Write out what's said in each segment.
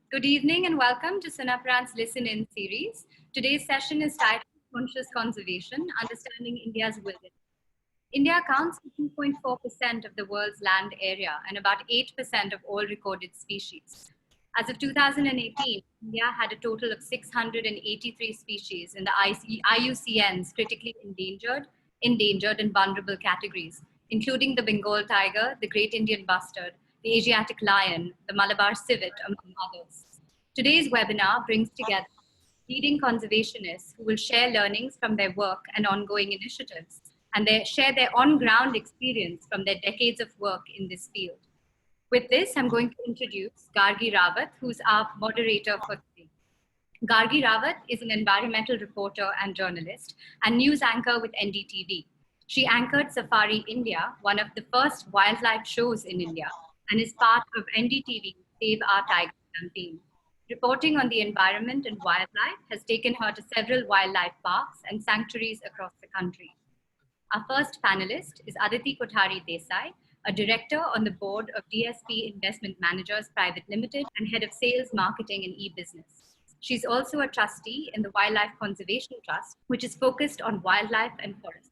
Good evening and welcome to Sunaparanta's ListenIn series. Today's session is titled Conscious Conservation, Understanding India's Wilderness. India accounts for 2.4% of the world's land area and about 8% of all recorded species. As of 2018, India had a total of 683 species in the IUCN's critically endangered and vulnerable categories, including the Bengal Tiger, the Great Indian Bustard, the Asiatic Lion, the Malabar Civet, among others. Today's webinar brings together leading conservationists who will share learnings from their work and ongoing initiatives, and share their on-ground experience from their decades of work in this field. With this, I'm going to introduce Gargi Rawat, who's our moderator for today. Gargi Rawat is an environmental reporter and journalist and news anchor with NDTV. She anchored Safari India, one of the first wildlife shows in India, and is part of NDTV's Save Our Tiger campaign. Reporting on the environment and wildlife has taken her to several wildlife parks and sanctuaries across the country. Our first panelist is Aditi Kothari Desai, a director on the board of DSP Investment Managers Private Limited and head of sales, marketing, and e-business. She's also a trustee in the Wildlife Conservation Trust, which is focused on wildlife and forests.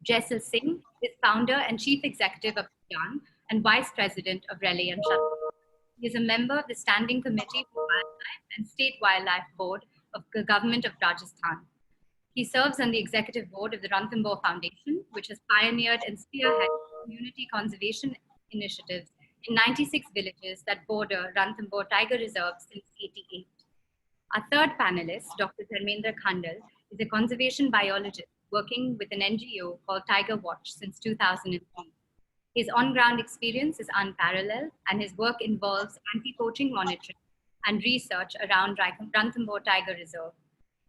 Jaisal Singh is founder and chief executive of Patron and vice president of Relay and Shuttle. He is a member of the Standing Committee for Wildlife and State Wildlife Board of the Government of Rajasthan. He serves on the executive board of the Ranthambore Foundation, which has pioneered and spearheaded community conservation initiatives in 96 villages that border Ranthambore Tiger Reserve since 1988. Our third panelist, Dr. Dharmendra Khandal, is a conservation biologist working with an NGO called Tiger Watch since 2003. His on-ground experience is unparalleled, and his work involves anti-poaching monitoring and research around Ranthambore Tiger Reserve.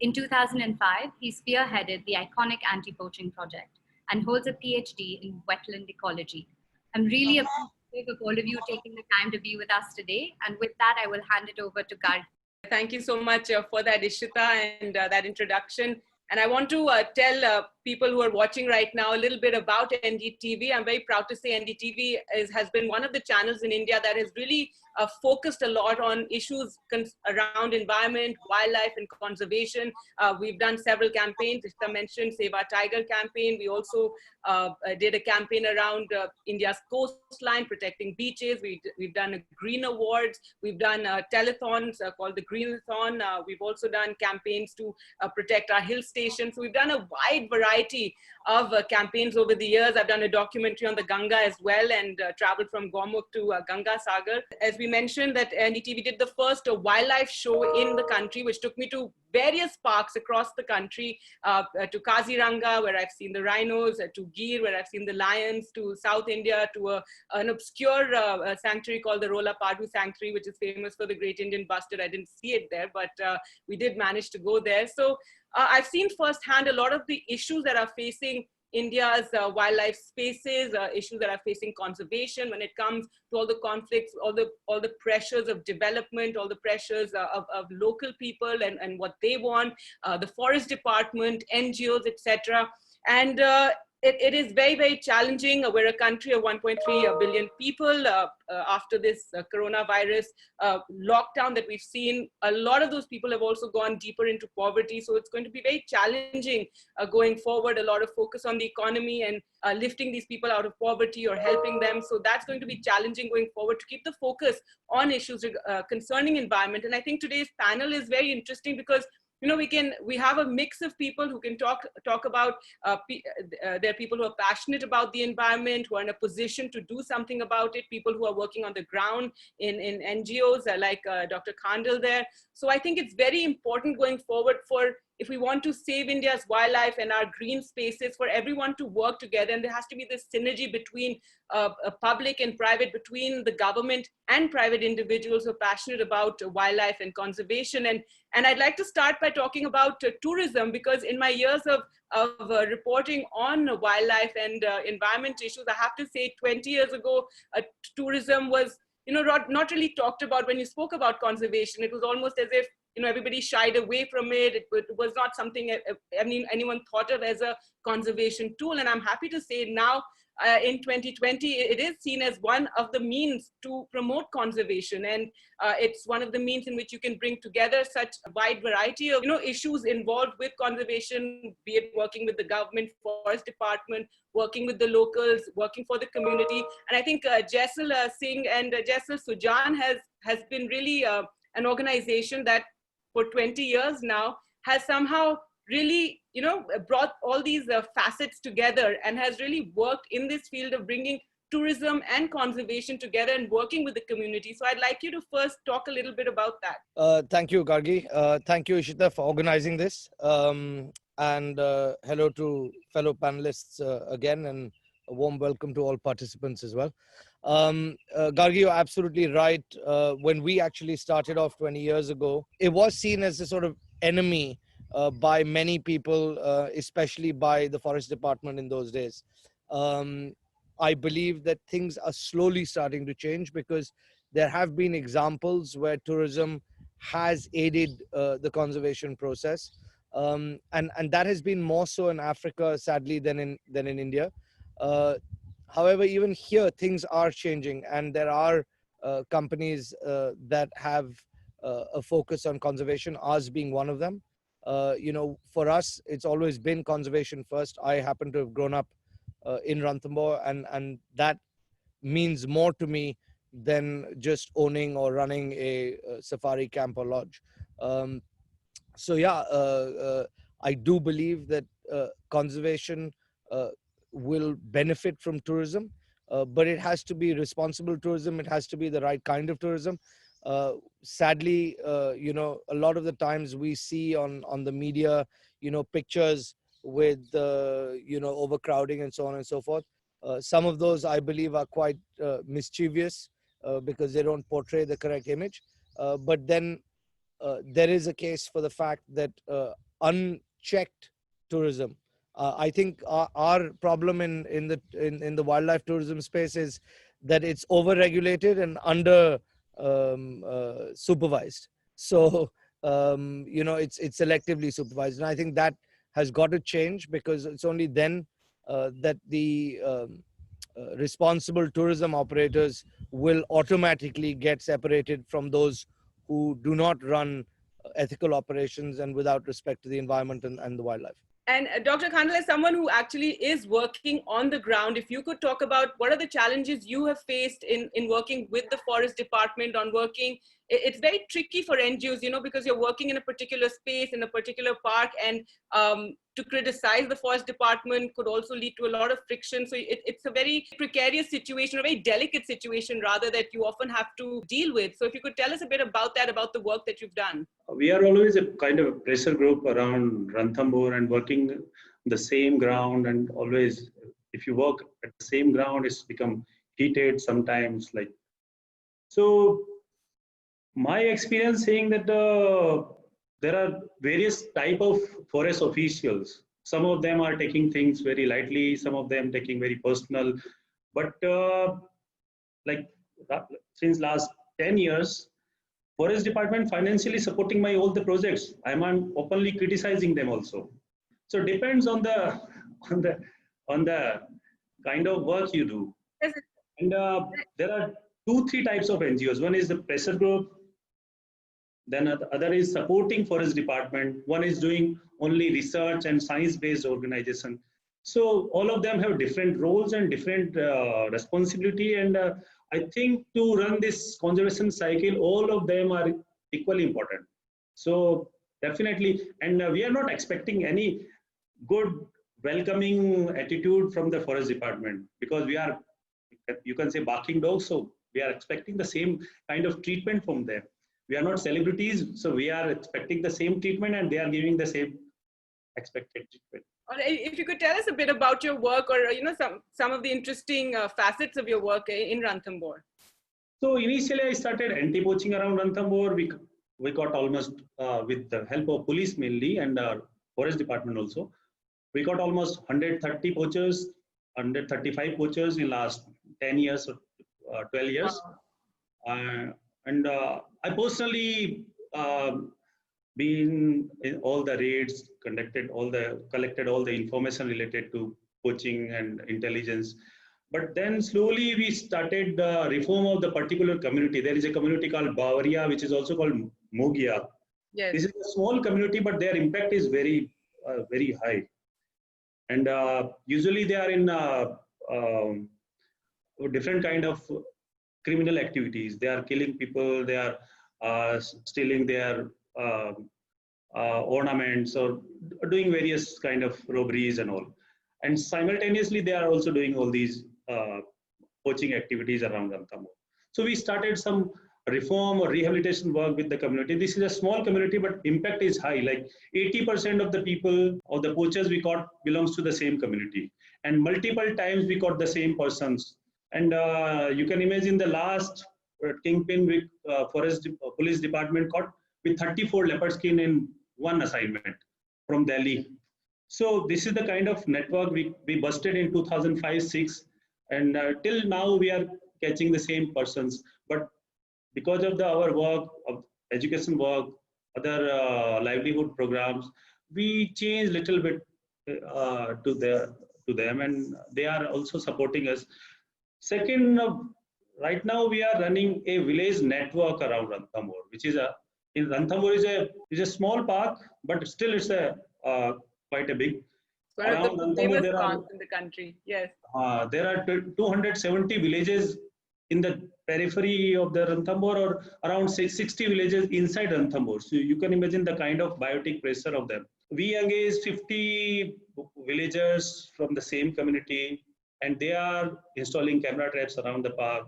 In 2005, he spearheaded the iconic anti-poaching project and holds a PhD in wetland ecology. I'm really appreciative of all of you taking the time to be with us today. And with that, I will hand it over to Gargi. Thank you so much for that, Isheta, and that introduction. And I want to tell people who are watching right now a little bit about NDTV. I'm very proud to say NDTV has been one of the channels in India that has really focused a lot on issues around environment, wildlife, and conservation. We've done several campaigns. As I mentioned, Save Our Tiger campaign. We also did a campaign around India's coastline, protecting beaches. We've done a Green Awards. We've done telethons called the Greenathon. We've also done campaigns to protect our hill stations. So we've done a wide variety of campaigns over the years. I've done a documentary on the Ganga as well, and traveled from Gomukh to Ganga Sagar. As we mentioned, that NDTV did the first wildlife show in the country, which took me to various parks across the country, to Kaziranga, where I've seen the rhinos, to Gir, where I've seen the lions, to South India, to an obscure sanctuary called the Rola Padu Sanctuary, which is famous for the Great Indian Bustard. I didn't see it there, but we did manage to go there. So I've seen firsthand a lot of the issues that are facing India's wildlife spaces, issues that are facing conservation when it comes to all the conflicts, all the pressures of development, all the pressures of local people and what they want, the forest department, NGOs, etc. And it is very, very challenging. We're a country of 1.3 billion people. After this coronavirus lockdown that we've seen, a lot of those people have also gone deeper into poverty. So it's going to be very challenging going forward. A lot of focus on the economy and lifting these people out of poverty or helping them. So that's going to be challenging going forward to keep the focus on issues concerning environment. And I think today's panel is very interesting because we have a mix of people who can talk about, there are people who are passionate about the environment, who are in a position to do something about it, people who are working on the ground in NGOs like Dr. Khandal there. So I think it's very important going forward if we want to save India's wildlife and our green spaces, for everyone to work together. And there has to be this synergy between public and private, between the government and private individuals who are passionate about wildlife and conservation. And I'd like to start by talking about tourism, because in my years of reporting on wildlife and environment issues, I have to say 20 years ago, tourism was not really talked about. When you spoke about conservation, it was almost as if everybody shied away from it. It was not something anyone thought of as a conservation tool. And I'm happy to say now in 2020, it is seen as one of the means to promote conservation. And it's one of the means in which you can bring together such a wide variety of issues involved with conservation, be it working with the government, forest department, working with the locals, working for the community. And I think Jaisal Singh and Jaisal Sujan has been really an organization that for 20 years now has somehow really brought all these facets together and has really worked in this field of bringing tourism and conservation together and working with the community. So I'd like you to first talk a little bit about that. Thank you, Gargi. Thank you, Isheta, for organizing this. And hello to fellow panelists again, and a warm welcome to all participants as well. Gargi, you're absolutely right. When we actually started off 20 years ago, it was seen as a sort of enemy by many people, especially by the forest department in those days. I believe that things are slowly starting to change, because there have been examples where tourism has aided the conservation process. And that has been more so in Africa, sadly, than in India. However, even here, things are changing, and there are companies that have a focus on conservation, ours being one of them. For us, it's always been conservation first. I happen to have grown up in Ranthambore, and that means more to me than just owning or running a safari camp or lodge. So yeah, I do believe that conservation will benefit from tourism, but it has to be responsible tourism. It has to be the right kind of tourism. Sadly, a lot of the times we see on the media, pictures with, overcrowding and so on and so forth. Some of those, I believe, are quite mischievous because they don't portray the correct image. But then there is a case for the fact that unchecked tourism, I think our problem in the wildlife tourism space is that it's over-regulated and under supervised. So it's selectively supervised, and I think that has got to change, because it's only then that the responsible tourism operators will automatically get separated from those who do not run ethical operations and without respect to the environment and the wildlife. And Dr. Khandal, as someone who actually is working on the ground, if you could talk about what are the challenges you have faced in working with the forest department on working. It's very tricky for NGOs, because you're working in a particular space, in a particular park, and to criticize the forest department could also lead to a lot of friction. So it's a very precarious situation, a very delicate situation rather, that you often have to deal with. So if you could tell us a bit about that, about the work that you've done. We are always a kind of a pressure group around Ranthambore and working the same ground, and always if you work at the same ground, it's become heated sometimes. So my experience saying that there are various type of forest officials. Some of them are taking things very lightly, some of them taking very personal. But since last 10 years, forest department financially supporting all the projects. I'm openly criticizing them also. So it depends on the kind of work you do. And there are 2-3 types of NGOs. One is the pressure group. Then other is supporting forest department. One is doing only research and science-based organization. So all of them have different roles and different responsibility. And I think to run this conservation cycle, all of them are equally important. So definitely, and we are not expecting any good welcoming attitude from the forest department, because we are, you can say, barking dogs. So we are expecting the same kind of treatment from them. We are not celebrities, so we are expecting the same treatment, and they are giving the same expected treatment. If you could tell us a bit about your work, or some of the interesting facets of your work in Ranthambore. So initially, I started anti-poaching around Ranthambore. We got almost, with the help of police mainly and forest department also, we got almost 130 poachers, 135 poachers in last 10 years or 12 years. And I personally been in all the raids, collected all the information related to poaching and intelligence. But then slowly we started the reform of the particular community. There is a community called Bavaria, which is also called Mogia. Yes. This is a small community, but their impact is very high. And usually they are in different kind of criminal activities. They are killing people. They are stealing their ornaments or doing various kind of robberies and all. And simultaneously, they are also doing all these poaching activities around Ranthambore. So we started some reform or rehabilitation work with the community. This is a small community, but impact is high. Like 80% of the people or the poachers we caught belongs to the same community. And multiple times we caught the same persons. And you can imagine the last kingpin with police department caught with 34 leopard skin in one assignment from Delhi. So this is the kind of network we busted in 2005-06, and till now we are catching the same persons. But because of our work, of education work, other livelihood programs, we changed little bit to them, and they are also supporting us. Second, right now we are running a village network around Ranthambore, which is in Ranthambore is a small park, but still it's a quite a big. One of the famous parks in the country. Yes. There are 270 villages in the periphery of the Ranthambore, or around 60 villages inside Ranthambore. So you can imagine the kind of biotic pressure of them. We engage 50 villagers from the same community, and they are installing camera traps around the park.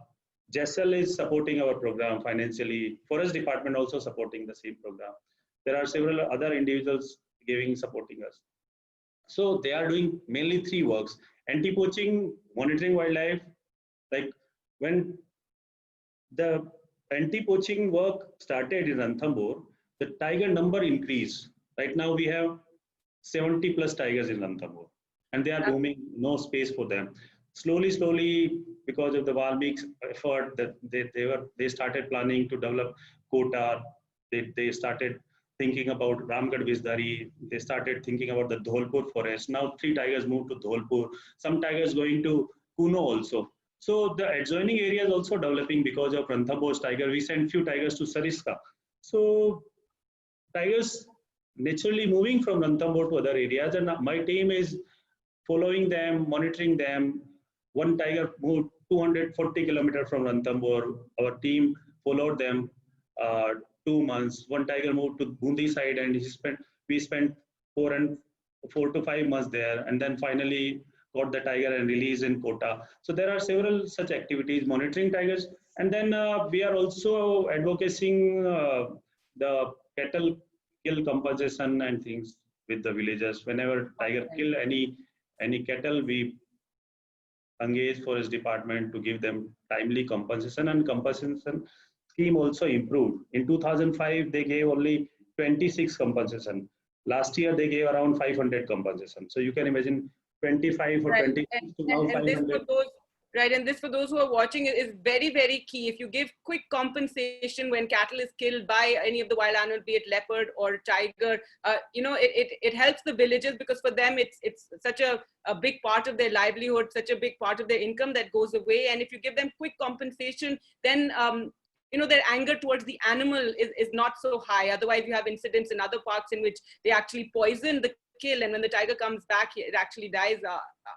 Jaisal is supporting our program financially. Forest Department also supporting the same program. There are several other individuals supporting us. So they are doing mainly three works: anti-poaching, monitoring wildlife. Like when the anti-poaching work started in Ranthambore, the tiger number increased. Right now we have 70 plus tigers in Ranthambore, and they are roaming, no space for them. Slowly, because of the Valmik's effort, that they started planning to develop quota. They started thinking about Ramgarh Visdari. They started thinking about the Dholpur forest. Now 3 tigers moved to Dholpur. Some tigers going to Kuno also. So the adjoining area is also developing because of Ranthambore's tiger. We sent few tigers to Sariska. So tigers naturally moving from Ranthambore to other areas, and my team is following them, monitoring them. One tiger moved 240 kilometers from Ranthambore. Our team followed them 2 months. One tiger moved to Bundi side, and we spent 4 to 5 months there, and then finally got the tiger and released in Kota. So there are several such activities monitoring tigers, and then we are also advocating the cattle kill compensation and things with the villagers. Whenever tiger kill any cattle, we engage Forest Department to give them timely compensation, and compensation scheme also improved. In 2005, they gave only 26 compensation. Last year, they gave around 500 compensation. So you can imagine 25 or 26 to now 500. And this for those who are watching is very, very key. If you give quick compensation when cattle is killed by any of the wild animal, be it leopard or tiger, it helps the villagers, because for them it's such a big part of their livelihood, such a big part of their income that goes away. And if you give them quick compensation, then their anger towards the animal is not so high. Otherwise, you have incidents in other parks in which they actually poison the kill, and when the tiger comes back, it actually dies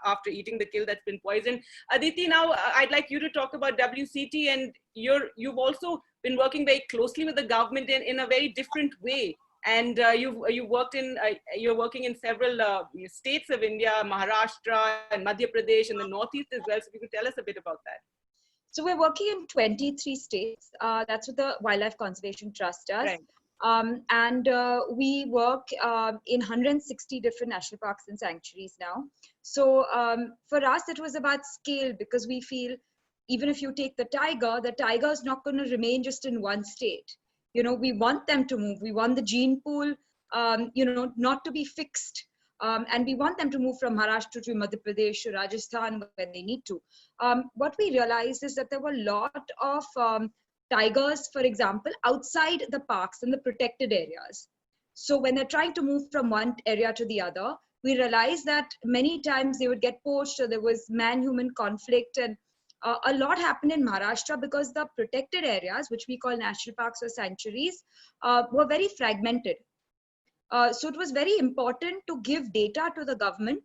after eating the kill that's been poisoned. Aditi, now I'd like you to talk about WCT, and you've also been working very closely with the government in a very different way. And you're working in several states of India, Maharashtra and Madhya Pradesh, and the Northeast as well. So if you could tell us a bit about that. So we're working in 23 states. That's what the Wildlife Conservation Trust does. Right. And we work in 160 different national parks and sanctuaries now. So for us, it was about scale, because we feel even if you take the tiger is not going to remain just in one state. We want them to move. We want the gene pool, not to be fixed. And we want them to move from Maharashtra to Madhya Pradesh to Rajasthan when they need to. What we realized is that there were a lot of tigers, for example, outside the parks and the protected areas. So when they're trying to move from one area to the other, we realized that many times they would get poached, or there was man-human conflict, and a lot happened in Maharashtra because the protected areas, which we call national parks or sanctuaries, were very fragmented. So it was very important to give data to the government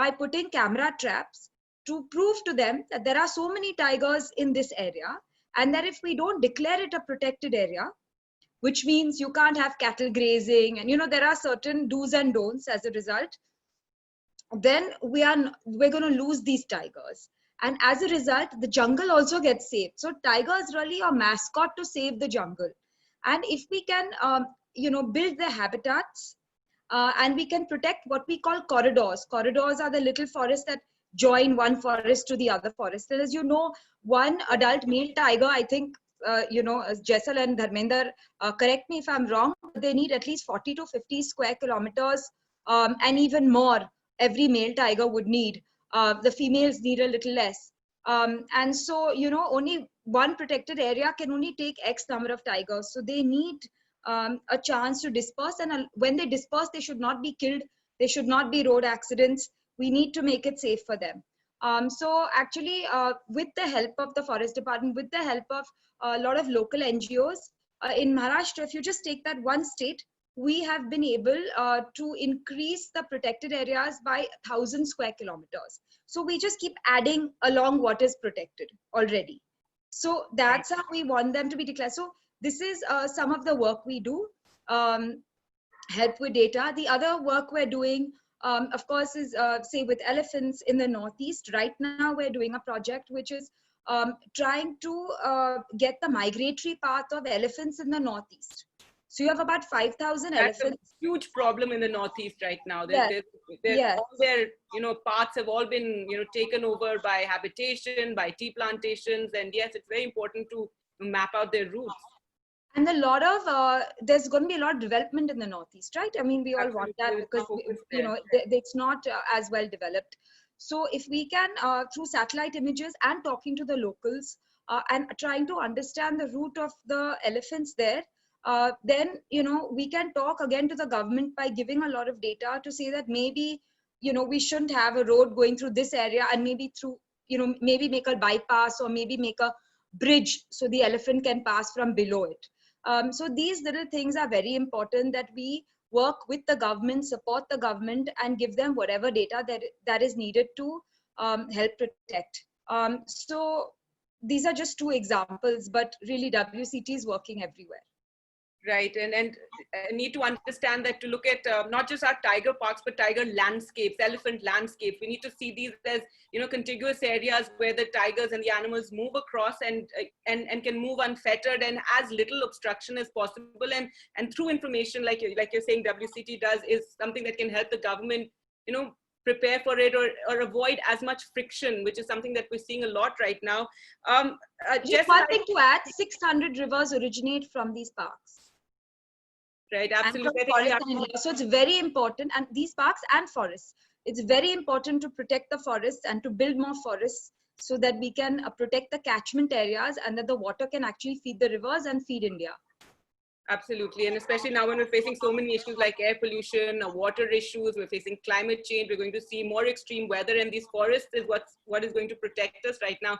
by putting camera traps to prove to them that there are so many tigers in this area, and that if we don't declare it a protected area, which means you can't have cattle grazing, and there are certain do's and don'ts as a result, then we're going to lose these tigers. And as a result, the jungle also gets saved. So tiger is really a mascot to save the jungle. And if we can build their habitats, and we can protect what we call corridors. Corridors are the little forests that join one forest to the other forest. And as you know, one adult male tiger, I think, Jaisal and Dharmendra, correct me if I'm wrong, they need at least 40 to 50 square kilometers, and even more every male tiger would need. The females need a little less. And so, only one protected area can only take X number of tigers. So they need a chance to disperse. And when they disperse, they should not be killed. They should not be road accidents. We need to make it safe for them. So actually, with the help of the Forest Department, with the help of a lot of local NGOs, in Maharashtra, if you just take that one state, we have been able to increase the protected areas by 1,000 square kilometers. So we just keep adding along what is protected already. So that's how we want them to be declared. So this is some of the work we do, help with data. The other work we're doing, of course, is say with elephants in the Northeast. Right now, we're doing a project which is trying to get the migratory path of elephants in the Northeast. So you have about 5,000 elephants. That's a huge problem in the Northeast right now. Yes. All their paths have all been taken over by habitation, by tea plantations, and yes, it's very important to map out their routes. And a lot of there's going to be a lot of development in the Northeast, right? I mean, we all want that because it's not as well developed. So if we can, through satellite images and talking to the locals and trying to understand the route of the elephants there, then we can talk again to the government by giving a lot of data to say that maybe we shouldn't have a road going through this area, and maybe through maybe make a bypass or maybe make a bridge so the elephant can pass from below it. So these little things are very important, that we work with the government, support the government, and give them whatever data that is needed to help protect. So these are just two examples, but really WCT is working everywhere. Right, and need to understand that to look at not just our tiger parks, but tiger landscapes, elephant landscapes. We need to see these as contiguous areas where the tigers and the animals move across and can move unfettered and as little obstruction as possible. And through information like you're saying, WCT does, is something that can help the government prepare for it or avoid as much friction, which is something that we're seeing a lot right now. Just one thing to add: 600 rivers originate from these parks. Right, absolutely. So it's very important, and these parks and forests, it's very important to protect the forests and to build more forests so that we can protect the catchment areas and that the water can actually feed the rivers and feed India. Absolutely, and especially now when we're facing so many issues like air pollution, water issues, we're facing climate change, we're going to see more extreme weather, and these forests is what is going to protect us right now.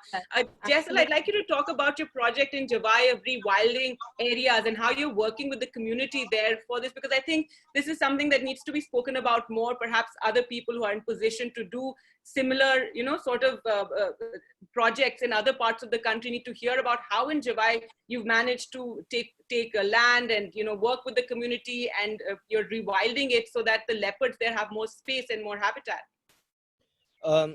Jaisal, I'd like you to talk about your project in Javai of rewilding areas and how you're working with the community there for this, because I think this is something that needs to be spoken about more. Perhaps other people who are in position to do similar, sort of projects in other parts of the country need to hear about how in Javai you've managed to take land and work with the community, and you're rewilding it so that the leopards there have more space and more habitat.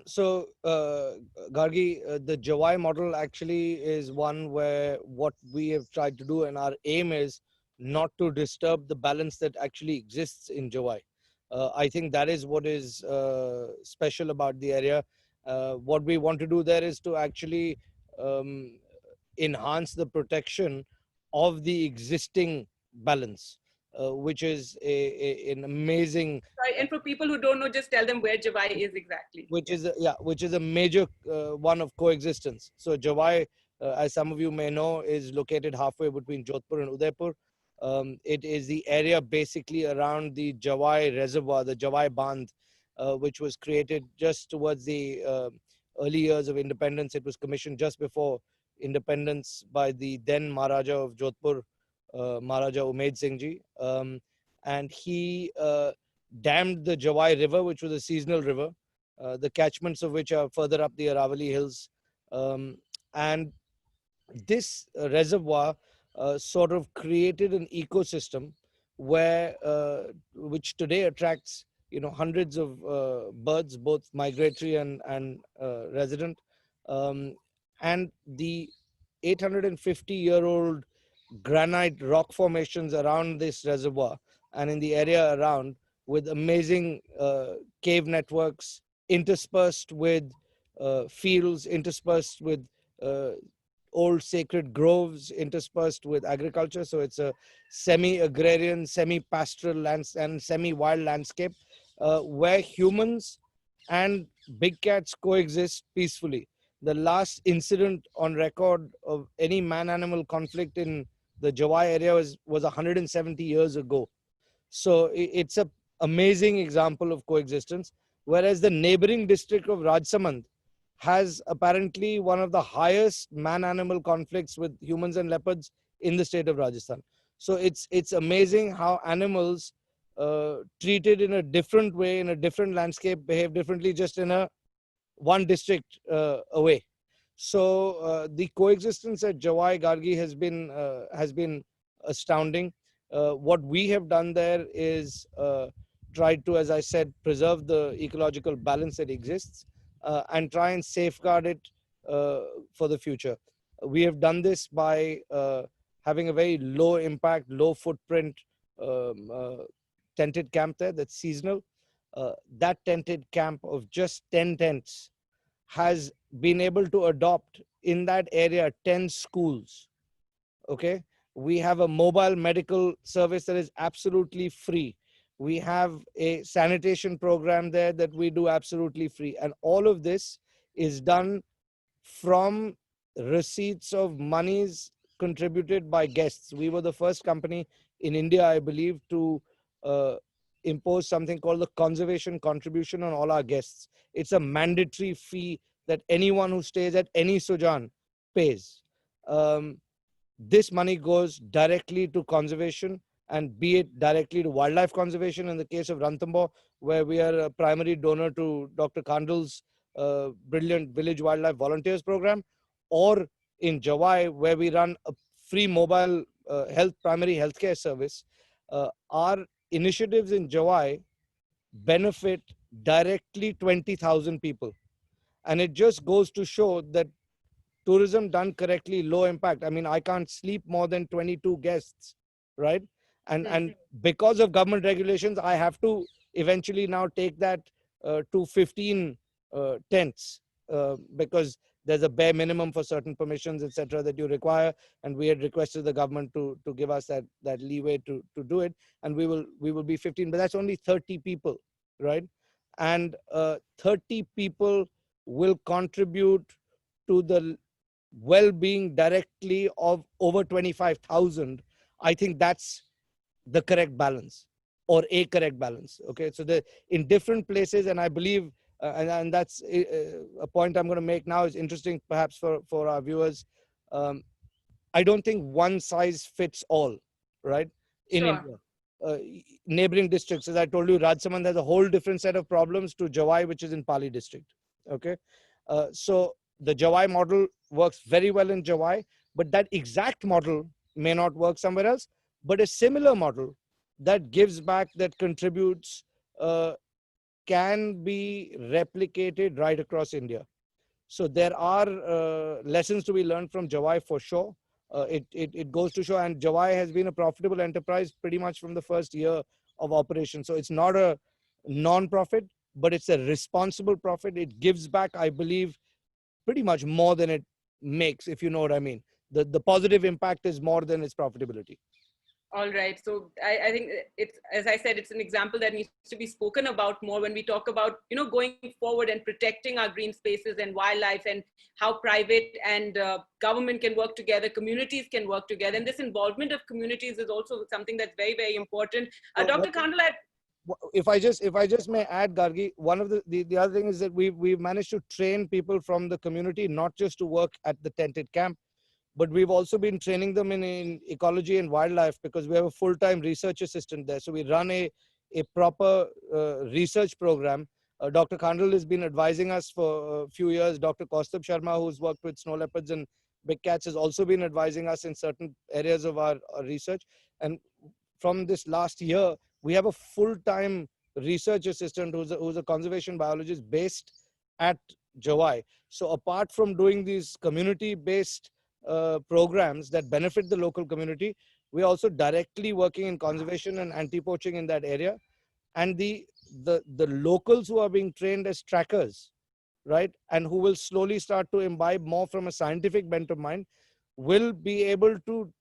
So Gargi, the Javai model actually is one where what we have tried to do, and our aim is not to disturb the balance that actually exists in Javai. I think that is what is special about the area. What we want to do there is to actually enhance the protection of the existing balance, which is an amazing. Right, and for people who don't know, just tell them where Javai is exactly. Which is a major one of coexistence. So Javai, as some of you may know, is located halfway between Jodhpur and Udaipur. It is the area basically around the Javai reservoir, the Javai Bandh, which was created just towards the early years of independence. It was commissioned just before independence by the then Maharaja of Jodhpur, Maharaja Umed Singh Ji. And he dammed the Jawai River, which was a seasonal river, the catchments of which are further up the Aravalli Hills. And this reservoir sort of created an ecosystem where, which today attracts, hundreds of birds, both migratory and resident. And the 850-year-old granite rock formations around this reservoir and in the area around, with amazing cave networks interspersed with fields, interspersed with old sacred groves, interspersed with agriculture. So it's a semi-agrarian, semi-pastoral and semi-wild landscape where humans and big cats coexist peacefully. The last incident on record of any man-animal conflict in the Jawai area was 170 years ago. So it's an amazing example of coexistence. Whereas the neighboring district of Rajsamand has apparently one of the highest man-animal conflicts with humans and leopards in the state of Rajasthan. So it's amazing how animals treated in a different way, in a different landscape, behave differently just in a one district away. So the coexistence at Jawai Gargi has been astounding. What we have done there is tried to, as I said, preserve the ecological balance that exists and try and safeguard it for the future. We have done this by having a very low impact, low footprint tented camp there that's seasonal. That tented camp of just 10 tents has been able to adopt in that area 10 schools. Okay, we have a mobile medical service that is absolutely free. We have a sanitation program there that we do absolutely free. And all of this is done from receipts of monies contributed by guests. We were the first company in India, I believe, to impose something called the conservation contribution on all our guests. It's a mandatory fee that anyone who stays at any Sujan pays. This money goes directly to conservation, and be it directly to wildlife conservation in the case of Ranthambore, where we are a primary donor to Dr. Khandal's brilliant Village Wildlife Volunteers program, or in Jawai, where we run a free mobile primary healthcare service. Our initiatives in Jawai benefit directly 20,000 people. And it just goes to show that tourism done correctly, low impact. I mean, I can't sleep more than 22 guests, right? And because of government regulations, I have to eventually now take that to 15 tents because there's a bare minimum for certain permissions, etc., that you require. And we had requested the government to give us that leeway to do it. And we will be 15, but that's only 30 people, right? And 30 people will contribute to the well-being directly of over 25,000. I think that's the correct balance, or a correct balance. Okay, so in different places, and I believe, and that's a point I'm going to make now, is interesting perhaps for our viewers. I don't think one size fits all, right? In India, neighboring districts, as I told you, Rajsamand has a whole different set of problems to Jawai, which is in Pali district. Okay, so the Jawai model works very well in Jawai, but that exact model may not work somewhere else. But a similar model that gives back, that contributes, can be replicated right across India. So there are lessons to be learned from Jawai for sure. It goes to show, and Jawai has been a profitable enterprise pretty much from the first year of operation. So it's not a non-profit, but it's a responsible profit. It gives back, I believe, pretty much more than it makes, if you know what I mean. The positive impact is more than its profitability. All right. So I think it's, as I said, it's an example that needs to be spoken about more when we talk about, going forward and protecting our green spaces and wildlife, and how private and government can work together, communities can work together. And this involvement of communities is also something that's very, very important. Dr. Khandal, if I just may add, Gargi, one of the other thing is that we've managed to train people from the community, not just to work at the tented camp, but we've also been training them in ecology and wildlife, because we have a full-time research assistant there. So we run a proper research program. Dr. Khandal has been advising us for a few years. Dr. Kaustubh Sharma, who's worked with snow leopards and big cats, has also been advising us in certain areas of our research. And from this last year, we have a full-time research assistant who's a conservation biologist based at Jawai. So apart from doing these community-based programs that benefit the local community, we're also directly working in conservation and anti-poaching in that area. And the locals who are being trained as trackers, right, and who will slowly start to imbibe more from a scientific bent of mind, will be able to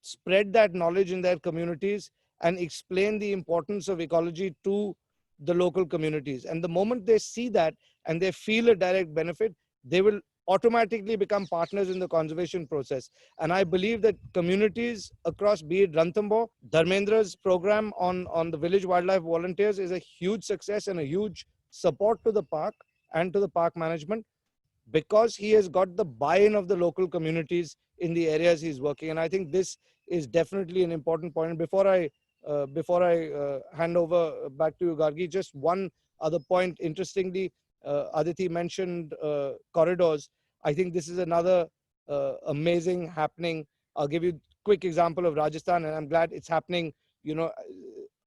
spread that knowledge in their communities and explain the importance of ecology to the local communities. And the moment they see that and they feel a direct benefit, they will automatically become partners in the conservation process. And I believe that communities across, be it Ranthambore, Dharmendra's program on the village wildlife volunteers is a huge success and a huge support to the park and to the park management, because he has got the buy-in of the local communities in the areas he's working. And I think this is definitely an important point. And before I hand over back to you, Gargi, just one other point. Interestingly, Aditi mentioned corridors. I think this is another amazing happening. I'll give you a quick example of Rajasthan, and I'm glad it's happening, you know,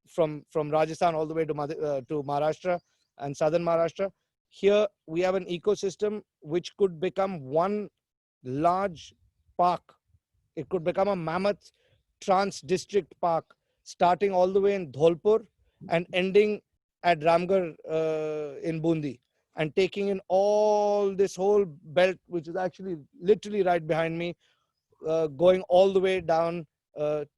from Rajasthan all the way to Maharashtra and southern Maharashtra. Here we have an ecosystem which could become one large park. It could become a mammoth trans-district park, starting all the way in Dholpur and ending at Ramgarh in Bundi, and taking in all this whole belt, which is actually literally right behind me, going all the way down,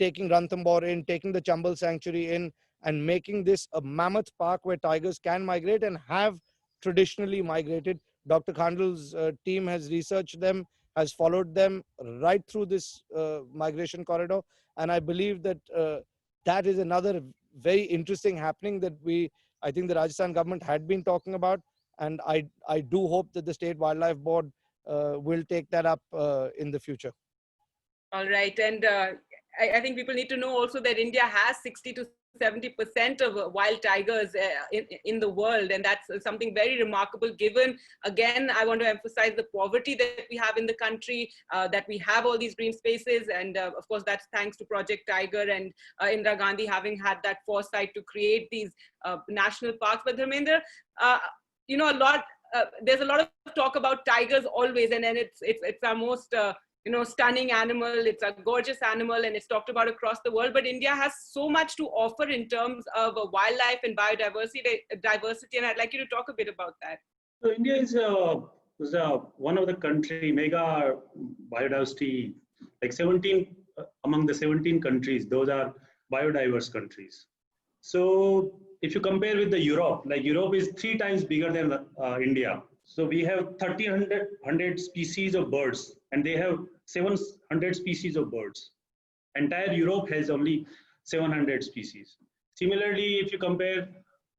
taking Ranthambore in, taking the Chambal Sanctuary in, and making this a mammoth park where tigers can migrate and have traditionally migrated. Dr. Khandal's team has researched them, has followed them right through this migration corridor. And I believe that that is another very interesting happening that I think the Rajasthan government had been talking about. And I do hope that the State Wildlife Board will take that up in the future. All right. And I think people need to know also that India has 60 to 70% of wild tigers in the world. And that's something very remarkable, given, again, I want to emphasize the poverty that we have in the country, that we have all these green spaces. And of course, that's thanks to Project Tiger and Indira Gandhi having had that foresight to create these national parks. But Dharmendra, you know, there's a lot of talk about tigers always, and then it's our most stunning animal. It's a gorgeous animal, and it's talked about across the world. But India has so much to offer in terms of wildlife and biodiversity. And I'd like you to talk a bit about that. So India is one of the country mega biodiversity, like 17 among the 17 countries. Those are biodiverse countries. So if you compare with the Europe, like Europe is 3 times bigger than India. So we have 1,300 species of birds, and they have 700 species of birds. Entire Europe has only 700 species. Similarly, if you compare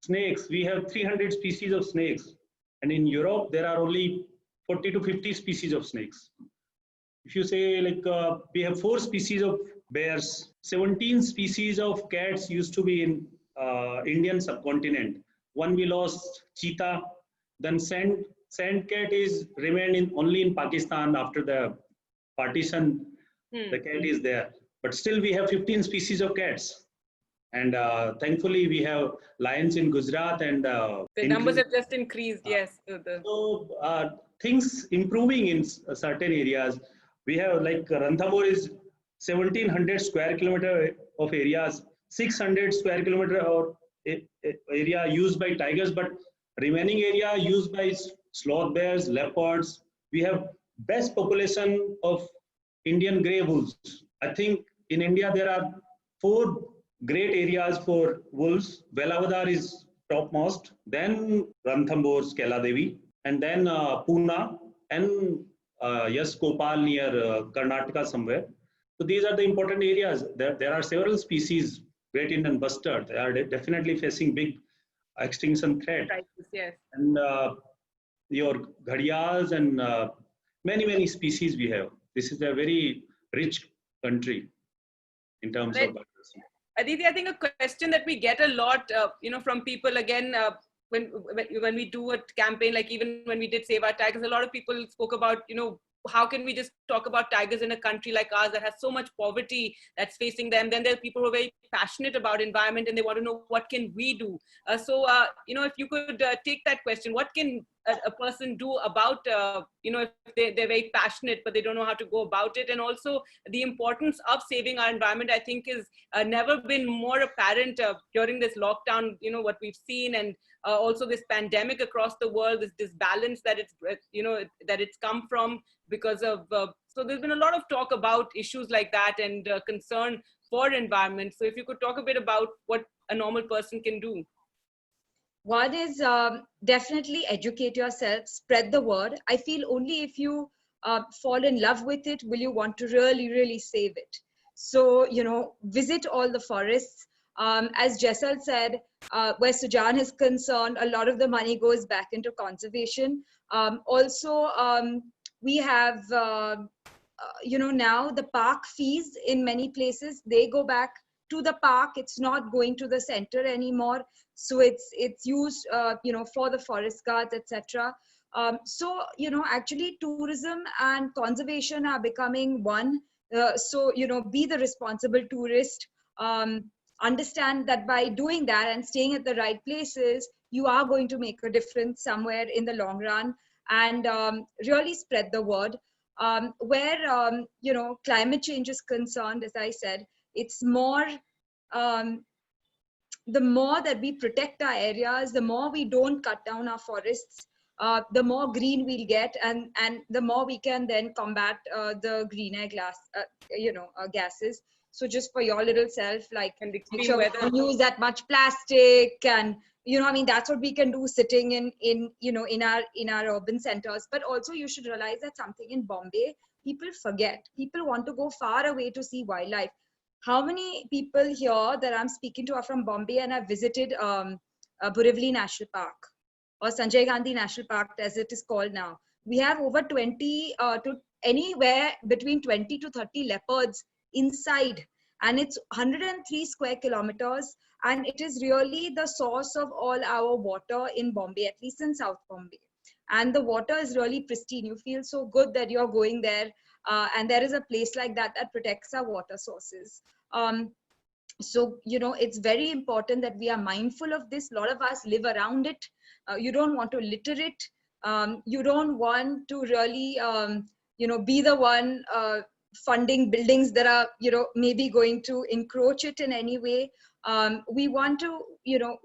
snakes, we have 300 species of snakes. And in Europe, there are only 40 to 50 species of snakes. If you say we have 4 species of bears, 17 species of cats used to be in Indian subcontinent. One we lost, cheetah. Then sand cat is remained only in Pakistan after the partition. The cat is there, but still we have 15 species of cats, and thankfully we have lions in Gujarat, and the numbers have just increased. Yes. So things improving in certain areas. We have Ranthambore is 1,700 square kilometer of areas, 600 square kilometer of area used by tigers, but remaining area used by sloth bears, leopards. We have best population of Indian grey wolves. I think in India there are 4 great areas for wolves. Velavadar is topmost, then Ranthambore, Kela Devi, and then Pune, and Kopal near Karnataka somewhere. So these are the important areas. There are several species Great Indian Bustard. They are definitely facing big extinction threat. Yes. And your gharials and many species we have. This is a very rich country in terms of biodiversity. Aditi, I think a question that we get a lot, from people again, when we do a campaign, like even when we did Save Our Tigers, a lot of people spoke about, how can we just talk about tigers in a country like ours that has so much poverty that's facing them? Then there are people who are very passionate about environment and they want to know what can we do. If you could take that question, what can a person do about, if they're very passionate, but they don't know how to go about it? And also the importance of saving our environment, I think is never been more apparent during this lockdown, what we've seen, and also this pandemic across the world, this disbalance that it's come from because of, so there's been a lot of talk about issues like that and concern for environment. So if you could talk a bit about what a normal person can do. One is definitely educate yourself, spread the word. I feel only if you fall in love with it, will you want to really save it. So, visit all the forests. As Jaisal said, where Sujan is concerned, a lot of the money goes back into conservation. We have, now the park fees in many places, they go back to the park. It's not going to the center anymore. So it's used, for the forest guards, etc. Actually tourism and conservation are becoming one. Be the responsible tourist. Understand that by doing that and staying at the right places, you are going to make a difference somewhere in the long run, and really spread the word. Where climate change is concerned, as I said, it's more, the more that we protect our areas, the more we don't cut down our forests, the more green we'll get, and the more we can then combat the greenhouse gases. So just for your little self, like, make sure we don't use that much plastic, and that's what we can do sitting in our urban centers. But also you should realize that something in Bombay, people forget. People want to go far away to see wildlife. How many people here that I'm speaking to are from Bombay and have visited Borivali National Park, or Sanjay Gandhi National Park as it is called now? We have over 20 to anywhere between 20 to 30 leopards inside, and it's 103 square kilometers, and it is really the source of all our water in Bombay, at least in South Bombay. And the water is really pristine. You feel so good that you're going there, and there is a place like that that protects our water sources. It's very important that we are mindful of this. A lot of us live around it. You don't want to litter it. You don't want to really, be the one funding buildings that are, maybe going to encroach it in any way. We want to,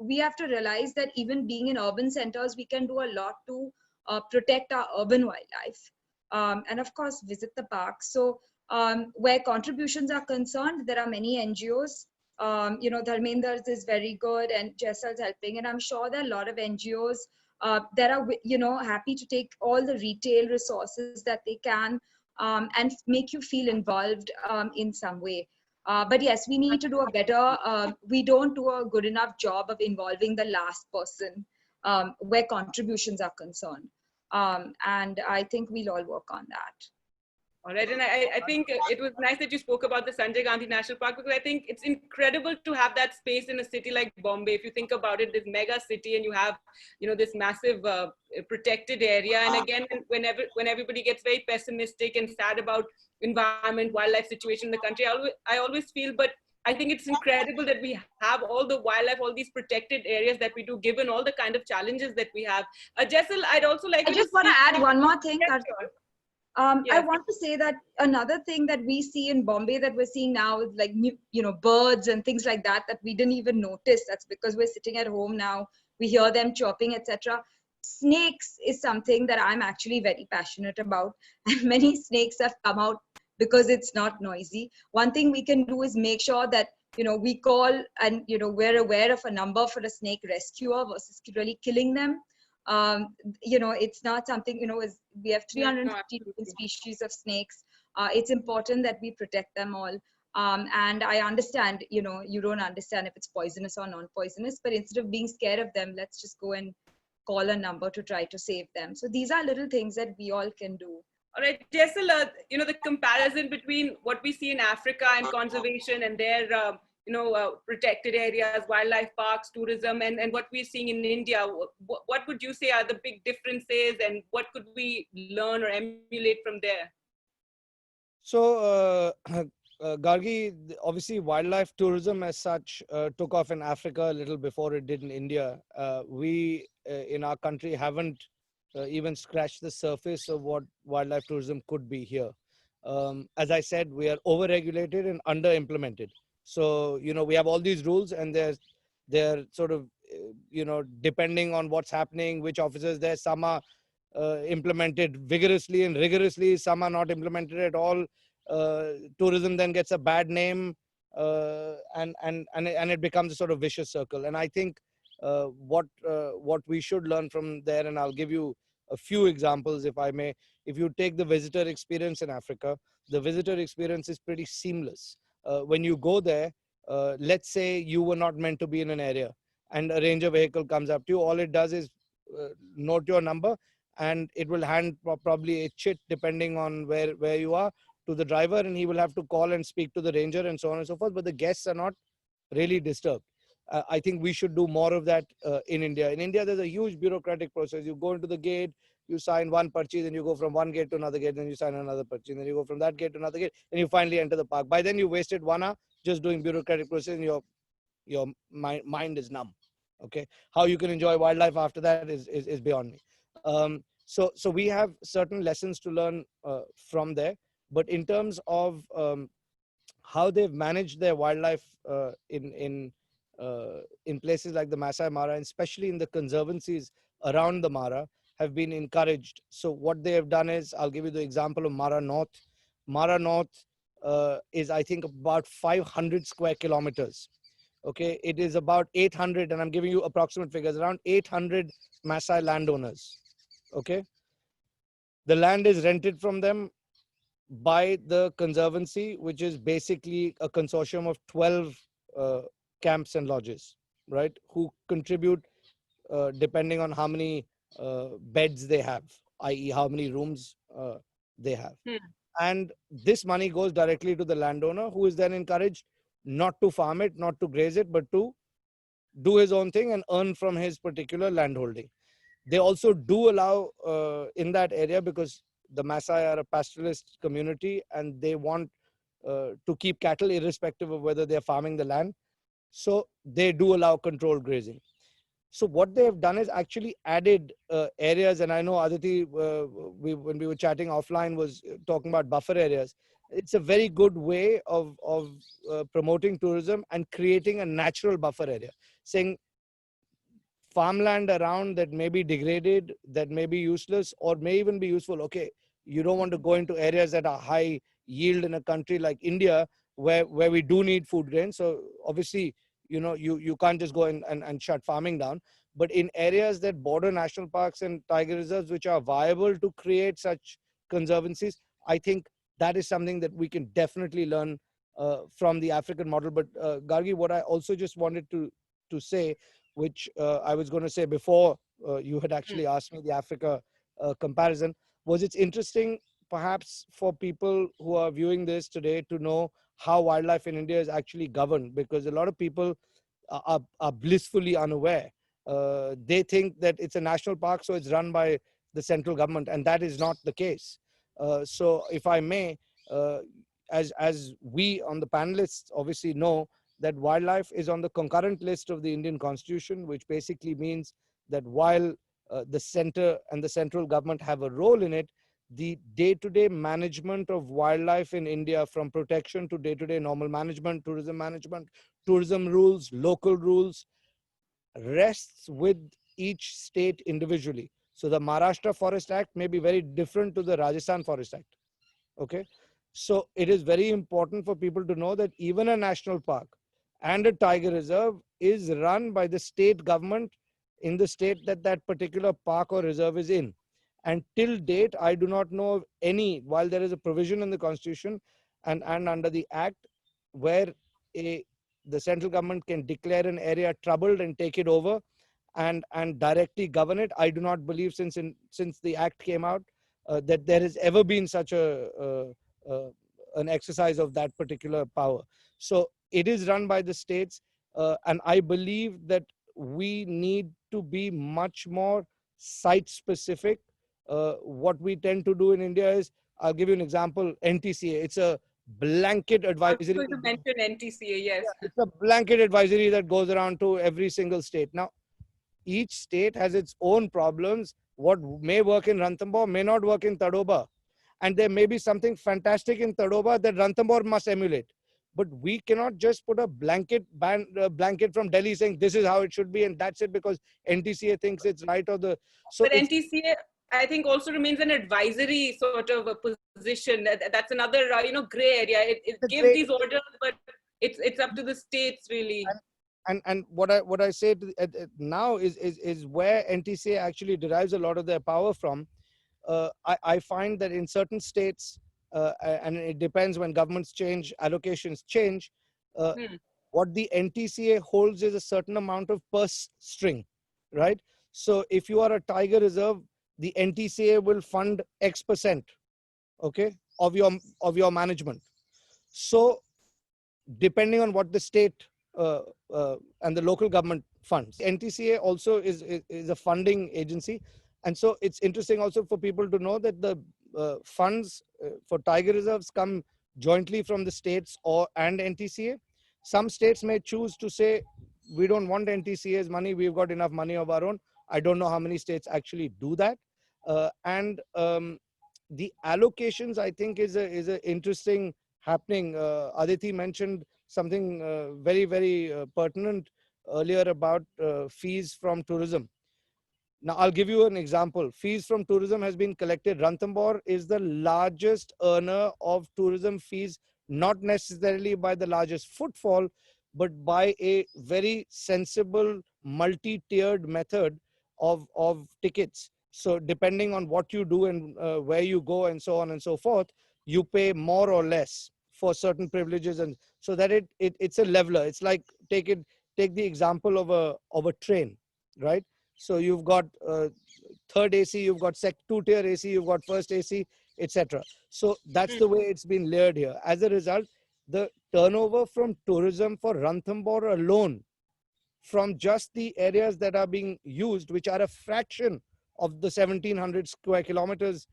we have to realize that even being in urban centers, we can do a lot to protect our urban wildlife. And of course, visit the parks. So where contributions are concerned, there are many NGOs. Dharmendra's is very good, and Jaisal's helping. And I'm sure there are a lot of NGOs that are, happy to take all the retail resources that they can and make you feel involved in some way. But yes, we need to do a better, we don't do a good enough job of involving the last person where contributions are concerned. And I think we'll all work on that. All right, and I think it was nice that you spoke about the Sanjay Gandhi National Park, because I think it's incredible to have that space in a city like Bombay. If you think about it, this mega city, and you have, this massive protected area. And again, when everybody gets very pessimistic and sad about environment, wildlife situation in the country, I always feel, but I think it's incredible that we have all the wildlife, all these protected areas that we do, given all the kind of challenges that we have. Jaisal, I'd also like I just want to add one more thing. Yes, I want to say that another thing that we see in Bombay that we're seeing now is like, birds and things like that we didn't even notice. That's because we're sitting at home now. We hear them chirping, etc. Snakes is something that I'm actually very passionate about. And many snakes have come out because it's not noisy. One thing we can do is make sure that, we call and, we're aware of a number for a snake rescuer versus really killing them. It's not something, we have 350 different species of snakes. It's important that we protect them all. And I understand, you know, you don't understand if it's poisonous or non-poisonous, but instead of being scared of them, let's just go and call a number to try to save them. So these are little things that we all can do. All right, Jaisal, you know, the comparison between what we see in Africa and conservation and their, protected areas, wildlife parks, tourism, and what we're seeing in India, what would you say are the big differences, and what could we learn or emulate from there? So, Gargi, obviously wildlife tourism as such took off in Africa a little before it did in India. We in our country haven't even scratched the surface of what wildlife tourism could be here. As I said, we are over-regulated and under-implemented. So, you know, we have all these rules and they're sort of, depending on what's happening, which officers there, some are implemented vigorously and rigorously, some are not implemented at all. Tourism then gets a bad name, and it becomes a sort of vicious circle. And I think what we should learn from there, and I'll give you a few examples if I may. If you take the visitor experience in Africa, the visitor experience is pretty seamless. When you go there, let's say you were not meant to be in an area and a ranger vehicle comes up to you, all it does is note your number, and it will hand probably a chit, depending on where you are, to the driver, and he will have to call and speak to the ranger and so on and so forth. But the guests are not really disturbed. I think we should do more of that in India. In India, there's a huge bureaucratic process. You go into the gate, you sign one purchase, then you go from one gate to another gate, then you sign another purchase, then you go from that gate to another gate, and you finally enter the park. By then, you wasted 1 hour just doing bureaucratic process, and your mind is numb. Okay, how you can enjoy wildlife after that is beyond me. So we have certain lessons to learn from there. But in terms of how they've managed their wildlife in places like the Masai Mara, and especially in the conservancies around the Mara, have been encouraged. So what they have done is, I'll give you the example of Mara North. Mara North is, I think, about 500 square kilometers. Okay, it is about 800, and I'm giving you approximate figures, around 800 Masai landowners. Okay, the land is rented from them by the conservancy, which is basically a consortium of 12 camps and lodges, right, who contribute depending on how many beds they have, i.e. how many rooms they have. And this money goes directly to the landowner, who is then encouraged not to farm it, not to graze it, but to do his own thing and earn from his particular landholding. They also do allow in that area, because the Masai are a pastoralist community and they want to keep cattle irrespective of whether they're farming the land. So they do allow controlled grazing. So what they have done is actually added areas, and I know Aditi, when we were chatting offline, was talking about buffer areas. It's a very good way of promoting tourism and creating a natural buffer area, saying farmland around that may be degraded, that may be useless, or may even be useful. Okay, you don't want to go into areas that are high yield in a country like India, where we do need food grain. So obviously, you can't just go and shut farming down. But in areas that border national parks and tiger reserves, which are viable to create such conservancies, I think that is something that we can definitely learn from the African model. But Gargi, what I also just wanted to say, which I was going to say before you had actually asked me the Africa comparison, was it's interesting perhaps for people who are viewing this today to know how wildlife in India is actually governed, because a lot of people are blissfully unaware. They think that it's a national park, so it's run by the central government, and that is not the case. So if I may, as we on the panelists obviously know, that wildlife is on the concurrent list of the Indian Constitution, which basically means that while the center and the central government have a role in it, the day-to-day management of wildlife in India, from protection to day-to-day normal management, tourism rules, local rules, rests with each state individually. So the Maharashtra Forest Act may be very different to the Rajasthan Forest Act. Okay, so it is very important for people to know that even a national park and a tiger reserve is run by the state government in the state that that particular park or reserve is in. And till date, I do not know of any, while there is a provision in the Constitution and under the Act, where the central government can declare an area troubled and take it over and directly govern it. I do not believe since the act came out that there has ever been such an exercise of that particular power. So it is run by the states, and I believe that we need to be much more site specific. What we tend to do in India is, I'll give you an example, NTCA. It's a blanket advisory. I was going to mention NTCA, yes. Yeah, it's a blanket advisory that goes around to every single state. Now, each state has its own problems. What may work in Ranthambore may not work in Tadoba. And there may be something fantastic in Tadoba that Ranthambore must emulate. But we cannot just put a blanket from Delhi saying this is how it should be and that's it because NTCA thinks it's right or the... So but NTCA, I think, also remains an advisory sort of a position. That's another, gray area. It gives these orders, but it's up to the states really. And what I say now is where NTCA actually derives a lot of their power from. I find that in certain states, and it depends when governments change, allocations change, what the NTCA holds is a certain amount of purse string, right? So if you are a tiger reserve, the NTCA will fund X%, okay, of your management. So depending on what the state and the local government funds, NTCA also is a funding agency. And so it's interesting also for people to know that the funds for tiger reserves come jointly from the states and NTCA. Some states may choose to say, we don't want NTCA's money, we've got enough money of our own. I don't know how many states actually do that. And the allocations, I think, is a interesting happening. Aditi mentioned something very, very pertinent earlier about fees from tourism. Now, I'll give you an example. Fees from tourism has been collected. Ranthambore is the largest earner of tourism fees, not necessarily by the largest footfall, but by a very sensible multi-tiered method of tickets. So depending on what you do and where you go and so on and so forth, you pay more or less for certain privileges, and so that it's a leveler. It's like take the example of a train, right? So you've got third AC, you've got two-tier AC, you've got first AC, etc. So that's the way it's been layered here. As a result, the turnover from tourism for Ranthambore alone, from just the areas that are being used, which are a fraction of the 1,700 square kilometers,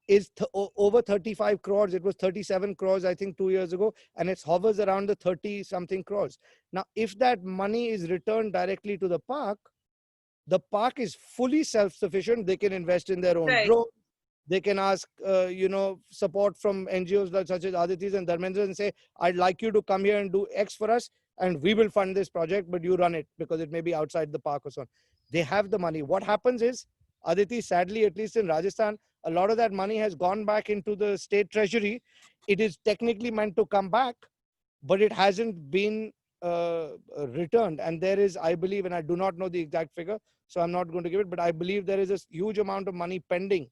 is over 35 crores. It was 37 crores, I think, 2 years ago, and it hovers around the 30-something crores. Now, if that money is returned directly to the park is fully self-sufficient. They can invest in their own drones. They can ask, support from NGOs such as Aditi's and Dharmendra and say, I'd like you to come here and do X for us, and we will fund this project, but you run it because it may be outside the park or so on. They have the money. What happens is, Aditi, sadly, at least in Rajasthan, a lot of that money has gone back into the state treasury. It is technically meant to come back, but it hasn't been returned. And there is, I believe, and I do not know the exact figure, so I'm not going to give it, but I believe there is a huge amount of money pending,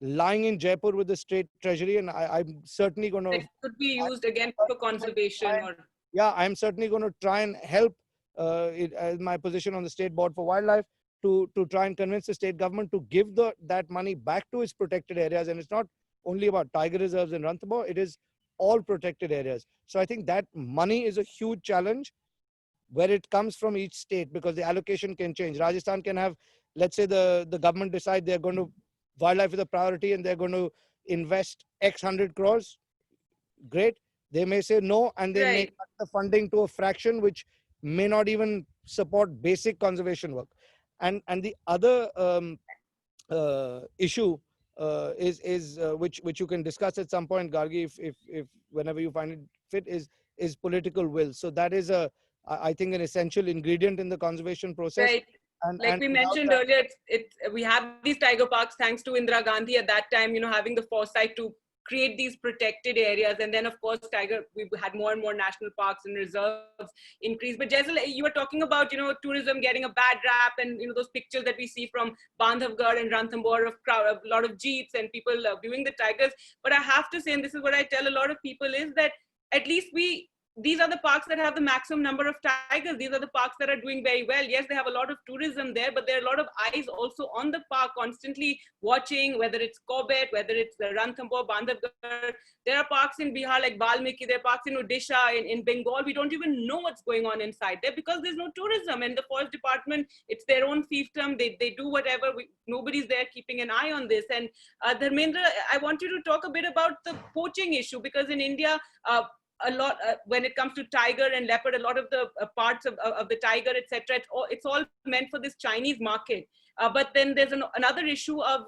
lying in Jaipur with the state treasury, and I'm certainly going to... It could be used again for conservation. Yeah, I'm certainly going to try and help as my position on the State Board for Wildlife to try and convince the state government to give that money back to its protected areas. And it's not only about tiger reserves in Ranthambore, it is all protected areas. So I think that money is a huge challenge where it comes from each state, because the allocation can change. Rajasthan can have, let's say the government decide they're going to, wildlife is a priority and they're going to invest X 100 crores. Great. They may say no, and they may cut the funding to a fraction, which may not even support basic conservation work. And the other issue is which you can discuss at some point, Gargi, if whenever you find it fit, is political will. So that is I think an essential ingredient in the conservation process. Right. And we mentioned earlier, we have these tiger parks thanks to Indira Gandhi at that time, having the foresight to create these protected areas. And then, of course, we had more and more national parks and reserves increase. But Jaisal, you were talking about, tourism getting a bad rap, and, those pictures that we see from Bandhavgarh and Ranthambore of a lot of jeeps and people viewing the tigers. But I have to say, and this is what I tell a lot of people, is that at least we these are the parks that have the maximum number of tigers. These are the parks that are doing very well. Yes, they have a lot of tourism there, but there are a lot of eyes also on the park, constantly watching, whether it's Corbett, whether it's the Ranthambore, Bandhavgarh. There are parks in Bihar like Valmiki, there are parks in Odisha, in Bengal. We don't even know what's going on inside there because there's no tourism. And the forest department, it's their own fiefdom. They do whatever. Nobody's there keeping an eye on this. And Dharmendra, I want you to talk a bit about the poaching issue, because in India, a lot when it comes to tiger and leopard, a lot of the parts of the tiger, etc., it's all meant for this Chinese market. But then there's another issue of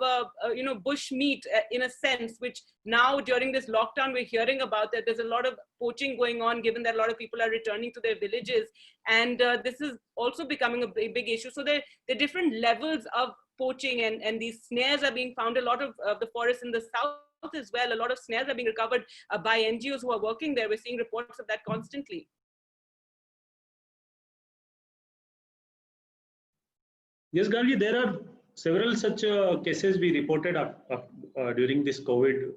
bush meat in a sense, which now during this lockdown we're hearing about, that there's a lot of poaching going on, given that a lot of people are returning to their villages, and this is also becoming a big issue. So there are different levels of poaching, and these snares are being found. A lot of the forests in the south as well, a lot of snares are being recovered by NGOs who are working there. We're seeing reports of that constantly. Yes, Gargi, there are several such cases we reported during this COVID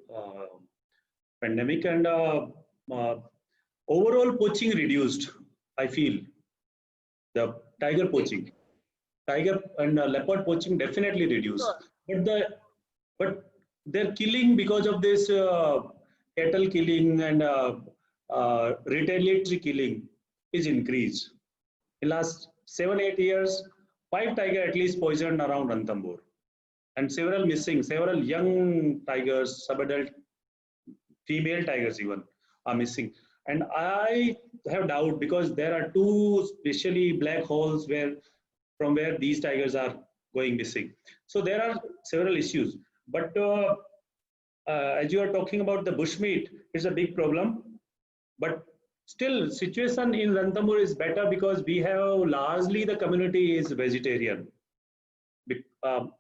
pandemic, and overall poaching reduced, I feel. The tiger poaching, tiger and leopard poaching definitely reduced. Sure. But they're killing because of this cattle killing and retaliatory killing is increased. In last 7-8 years, 5 tiger at least poisoned around Ranthambore, and several missing, several young tigers, sub-adult female tigers even are missing. And I have doubt, because there are 2 especially black holes from where these tigers are going missing. So there are several issues. But as you are talking about the bushmeat, it's a big problem. But still, situation in Ranthambore is better because we have largely the community is vegetarian.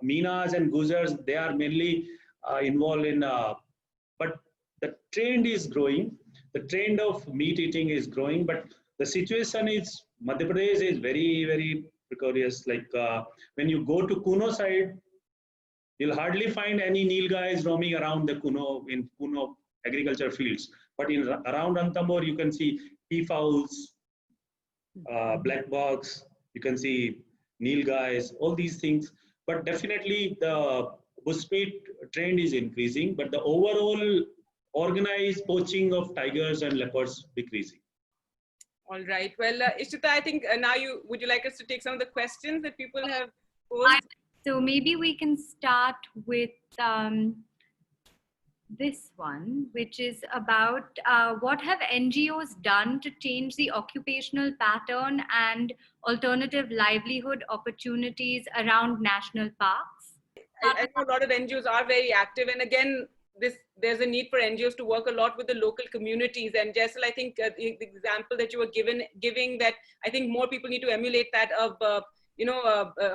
Meenas and Gujars, they are mainly involved in, but the trend is growing. The trend of meat eating is growing, but the situation is, Madhya Pradesh is very, very precarious. Like when you go to Kuno side, you'll hardly find any nilgais roaming around the Kuno agriculture fields. But around Ranthambore, you can see peafowls, black bugs, you can see nilgais, all these things. But definitely the bushmeat trend is increasing, but the overall organized poaching of tigers and leopards decreasing. All right. Well, Isheta, I think now would you like us to take some of the questions that people have posed? So maybe we can start with this one, which is about what have NGOs done to change the occupational pattern and alternative livelihood opportunities around national parks? I know a lot of NGOs are very active, and again, there's a need for NGOs to work a lot with the local communities. And Jaisal, I think the example that you were giving that I think more people need to emulate that of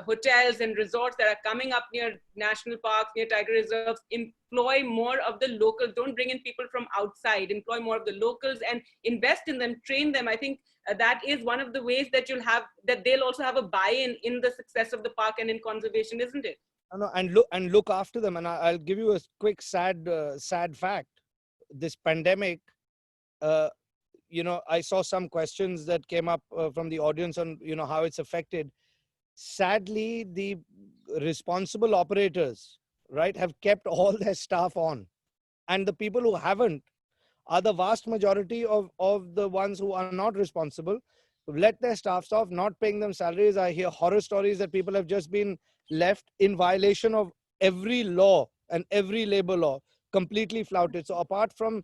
hotels and resorts that are coming up near national parks, near tiger reserves. Employ more of the locals. Don't bring in people from outside. Employ more of the locals and invest in them, train them. I think that is one of the ways that that they'll also have a buy-in in the success of the park and in conservation, isn't it? No, and look after them. And I'll give you a quick sad fact. This pandemic, I saw some questions that came up from the audience on how it's affected. Sadly, the responsible operators, right, have kept all their staff on, and the people who haven't are the vast majority of the ones who are not responsible, who've let their staffs off, not paying them salaries. I hear horror stories that people have just been left in violation of every law and every labor law, completely flouted. So apart from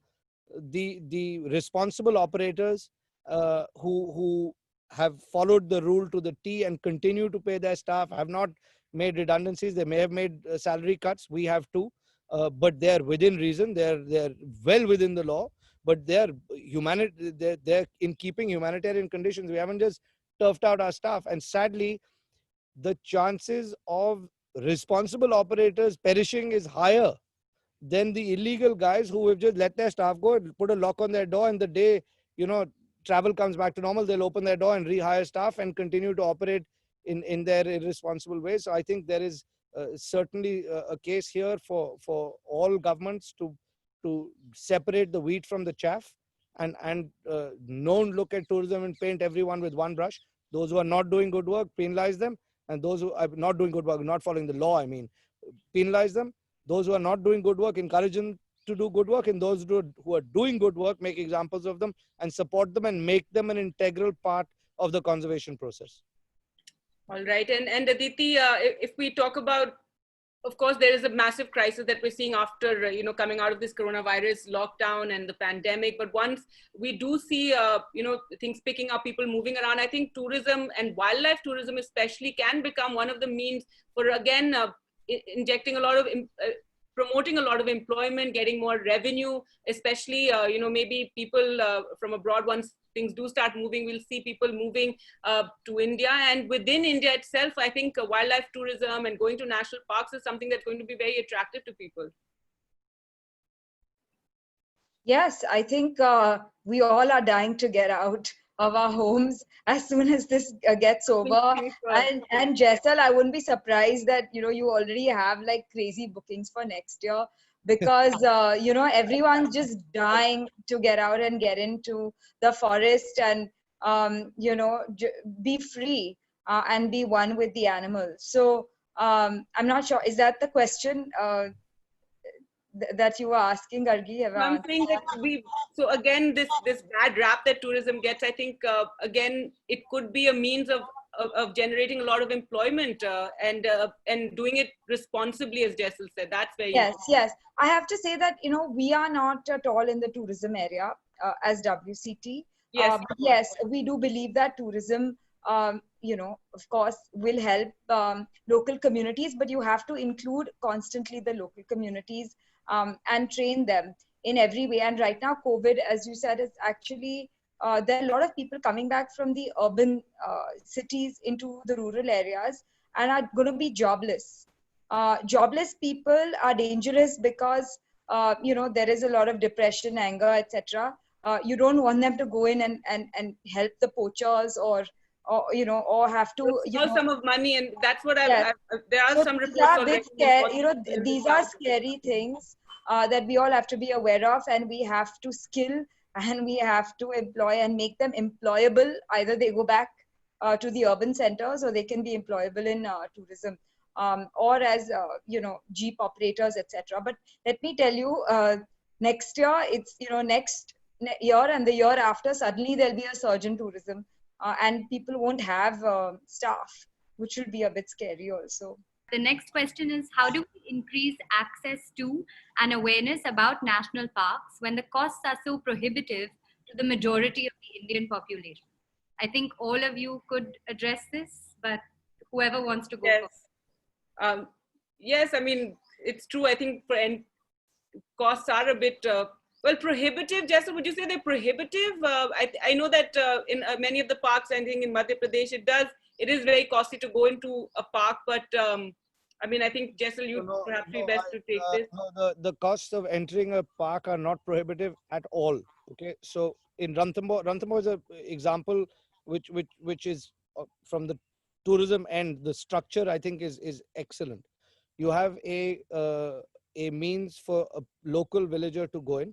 the responsible operators who have followed the rule to the T and continue to pay their staff, have not made redundancies, they may have made salary cuts, we have too, but they're within reason, they're well within the law, but they're in keeping humanitarian conditions. We haven't just turfed out our staff. And sadly, the chances of responsible operators perishing is higher than the illegal guys who have just let their staff go, put a lock on their door, and the day travel comes back to normal, they'll open their door and rehire staff and continue to operate in their irresponsible ways. So I think there is certainly a case here for all governments to separate the wheat from the chaff and don't look at tourism and paint everyone with one brush. Those who are not doing good work, penalize them, and those who are not doing good work, not following the law, I mean, penalize them. Those who are not doing good work, encourage them to do good work, and those who are doing good work, make examples of them and support them and make them an integral part of the conservation process. All right, and Aditi, if we talk about, of course, there is a massive crisis that we're seeing after, coming out of this coronavirus lockdown and the pandemic. But once we do see, things picking up, people moving around, I think tourism and wildlife tourism especially can become one of the means for, again, injecting a lot of, promoting a lot of employment, getting more revenue, especially, maybe people from abroad, once things do start moving, we'll see people moving to India. And within India itself, I think wildlife tourism and going to national parks is something that's going to be very attractive to people. Yes, I think we all are dying to get out of our homes as soon as this gets over. And Jaisal, I wouldn't be surprised that, you already have like crazy bookings for next year, because, everyone's just dying to get out and get into the forest and, be free and be one with the animals. So I'm not sure, is that the question that you were asking, Gargi? I'm saying that so again, this bad rap that tourism gets, I think, again, it could be a means of generating a lot of employment and doing it responsibly, as Jaisal said. That's very important. Yes. I have to say that, we are not at all in the tourism area as WCT. Yes. But yes, we do believe that tourism, of course, will help local communities, but you have to include constantly the local communities and train them in every way. And right now, COVID, as you said, is actually, there are a lot of people coming back from the urban cities into the rural areas and are going to be jobless. Jobless people are dangerous because, there is a lot of depression, anger, etc. You don't want them to go in and help the poachers or have to, some of money, and that's what yes. there are so some reports already. These are scary things that we all have to be aware of, and we have to skill and we have to employ and make them employable. Either they go back to the urban centers, or they can be employable in tourism, or as jeep operators, etc. But let me tell you, next year, it's next year and the year after, suddenly there'll be a surge in tourism, and people won't have staff, which will be a bit scary also. The next question is, how do we increase access to and awareness about national parks when the costs are so prohibitive to the majority of the Indian population? I think all of you could address this, but whoever wants to go first. Yes, I mean, it's true. I think costs are a bit prohibitive. Jaisal, would you say they're prohibitive? I know that in many of the parks, I think in Madhya Pradesh, it is very costly to go into a park, but I mean, I think Jaisal, you perhaps be best to take this. No, the costs of entering a park are not prohibitive at all. Okay, so in Ranthambore is an example which is from the tourism end. The structure, I think, is excellent. You have a means for a local villager to go in.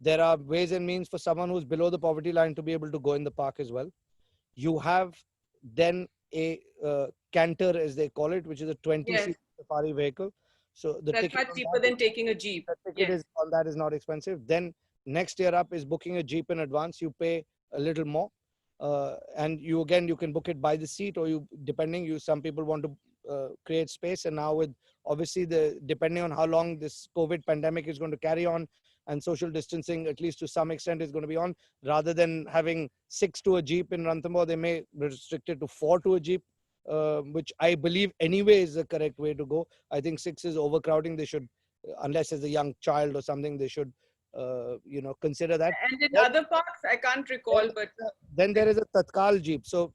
There are ways and means for someone who's below the poverty line to be able to go in the park as well. You have then a canter, as they call it, which is a 20-seat safari vehicle. So that's much cheaper than taking a jeep. The ticket on that is not expensive. Then next year up is booking a jeep in advance. You pay a little more, and you can book it by the seat, or some people want to create space. And now with obviously depending on how long this COVID pandemic is going to carry on, and social distancing, at least to some extent, is going to be on. Rather than having 6 to a jeep in Ranthambore, they may restrict it to 4 to a jeep, which I believe anyway is the correct way to go. I think 6 is overcrowding. They should, unless as a young child or something, they should, consider that. And in other parks, I can't recall, but then there is a Tatkal jeep. So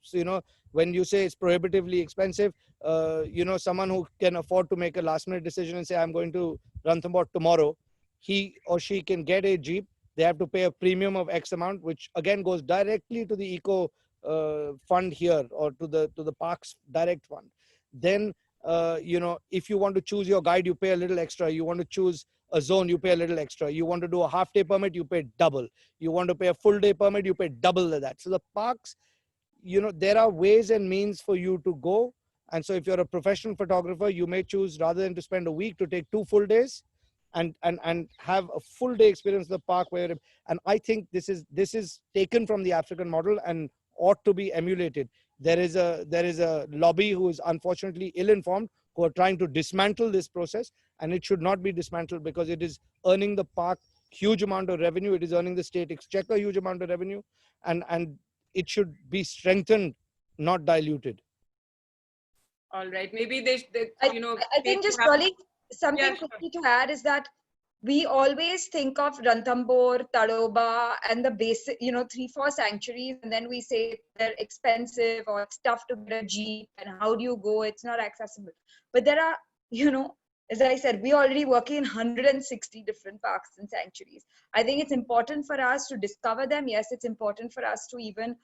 when you say it's prohibitively expensive, someone who can afford to make a last-minute decision and say, I'm going to Ranthambore tomorrow, he or she can get a jeep. They have to pay a premium of X amount, which again goes directly to the eco fund here, or to the parks direct fund. Then if you want to choose your guide, you pay a little extra. You want to choose a zone, you pay a little extra. You want to do a half-day permit, you pay double. You want to pay a full-day permit, you pay double that. So the parks, there are ways and means for you to go. And so if you're a professional photographer, you may choose, rather than to spend a week, to take 2 full days and have a full day experience in the park. And I think this is taken from the African model and ought to be emulated. There is a lobby who is unfortunately ill-informed, who are trying to dismantle this process, and it should not be dismantled, because it is earning the park huge amount of revenue. It is earning the state exchequer huge amount of revenue, and it should be strengthened, not diluted. All right, maybe I think just really something quickly to add is that we always think of Ranthambore, Tadoba, and the basic, 3-4 sanctuaries, and then we say they're expensive or it's tough to get a jeep, and how do you go? It's not accessible. But there are, as I said, we're already working in 160 different parks and sanctuaries. I think it's important for us to discover them. Yes, it's important for us to even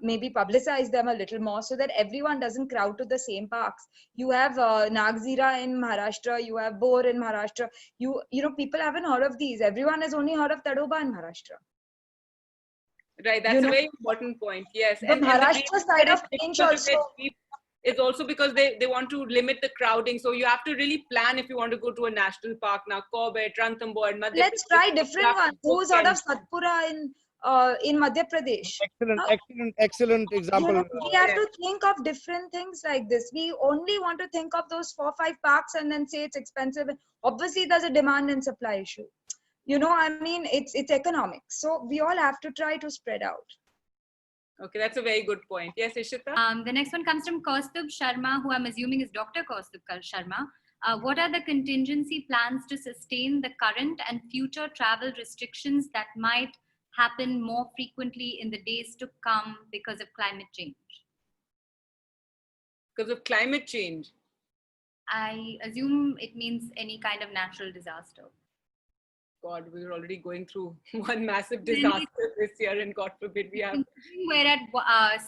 maybe publicize them a little more, so that everyone doesn't crowd to the same parks. You have Nagzira in Maharashtra, you have Bor in Maharashtra. People haven't heard of these. Everyone has only heard of Tadoba in Maharashtra. Right, that's a very important point. Yes, the Maharashtra side of range also is also because they want to limit the crowding. So you have to really plan if you want to go to a national park. Now, Corbett, Ranthambore, and Madhya Pradesh. Let's try different ones. Who's out of Satpura in Madhya Pradesh? Excellent example. We have to think of different things like this. We only want to think of those 4-5 parks and then say it's expensive. Obviously, there's a demand and supply issue. It's economics. So we all have to try to spread out. Okay, that's a very good point. Yes, Isheta? The next one comes from Kaustubh Sharma, who I'm assuming is Dr. Kaustubh Sharma. What are the contingency plans to sustain the current and future travel restrictions that might happen more frequently in the days to come because of climate change? Because of climate change? I assume it means any kind of natural disaster. God, we're already going through one massive disaster this year, and God forbid we have. We're at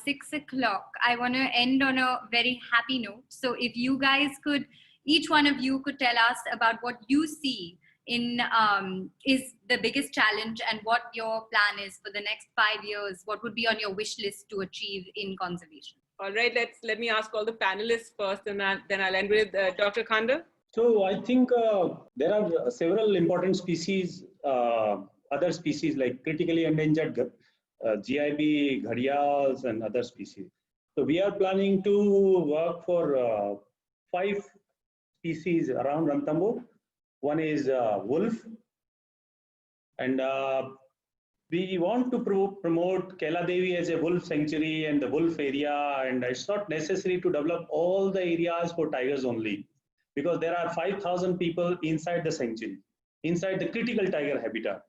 6 o'clock. I want to end on a very happy note. So if you guys could, each one of you could tell us about what you see in is the biggest challenge and what your plan is for the next 5 years. What would be on your wish list to achieve in conservation? All right, let me ask all the panelists first, and then I'll end with Dr. Khandal. So I think there are several important species, other species like critically endangered GIB, gharials, and other species. So we are planning to work for 5 species around Ranthambore. One is wolf, and we want to promote Kaila Devi as a wolf sanctuary and the wolf area, and it's not necessary to develop all the areas for tigers only, because there are 5,000 people inside the sanctuary, inside the critical tiger habitat,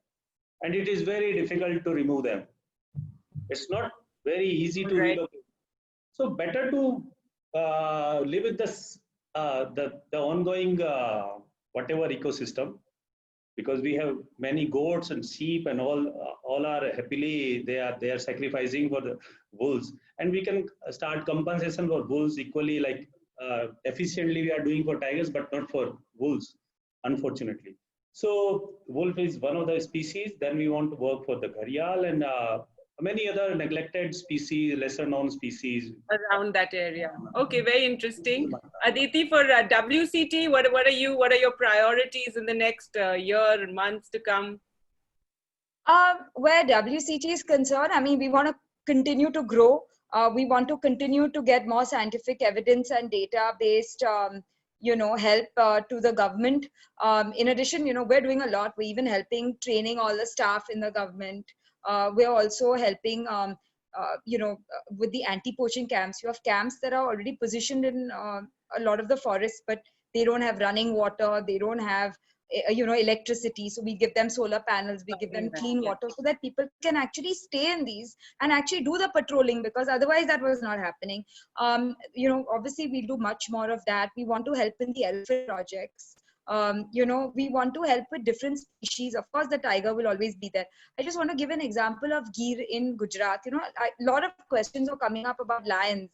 and it is very difficult to remove them. It's not very easy to relocate. So better to live with this, the ongoing whatever ecosystem, because we have many goats and sheep and all are happily, they are sacrificing for the wolves, and we can start compensation for wolves equally, like efficiently we are doing for tigers, but not for wolves, unfortunately. So wolf is one of the species. Then we want to work for the gharial and many other neglected species, lesser known species around that area. Okay, very interesting. Aditi, for WCT, what are your priorities in the next year, months to come? Where WCT is concerned, we want to continue to grow. We want to continue to get more scientific evidence and data-based, help to the government. In addition, we're doing a lot. We're even helping training all the staff in the government. We're also helping, with the anti-poaching camps. You have camps that are already positioned in a lot of the forests, but they don't have running water. They don't have, electricity. So we give them solar panels. We give them clean water so that people can actually stay in these and actually do the patrolling, because otherwise that was not happening. Obviously we do much more of that. We want to help in the elephant projects. We want to help with different species. Of course, the tiger will always be there. I just want to give an example of Gir in Gujarat. A lot of questions are coming up about lions.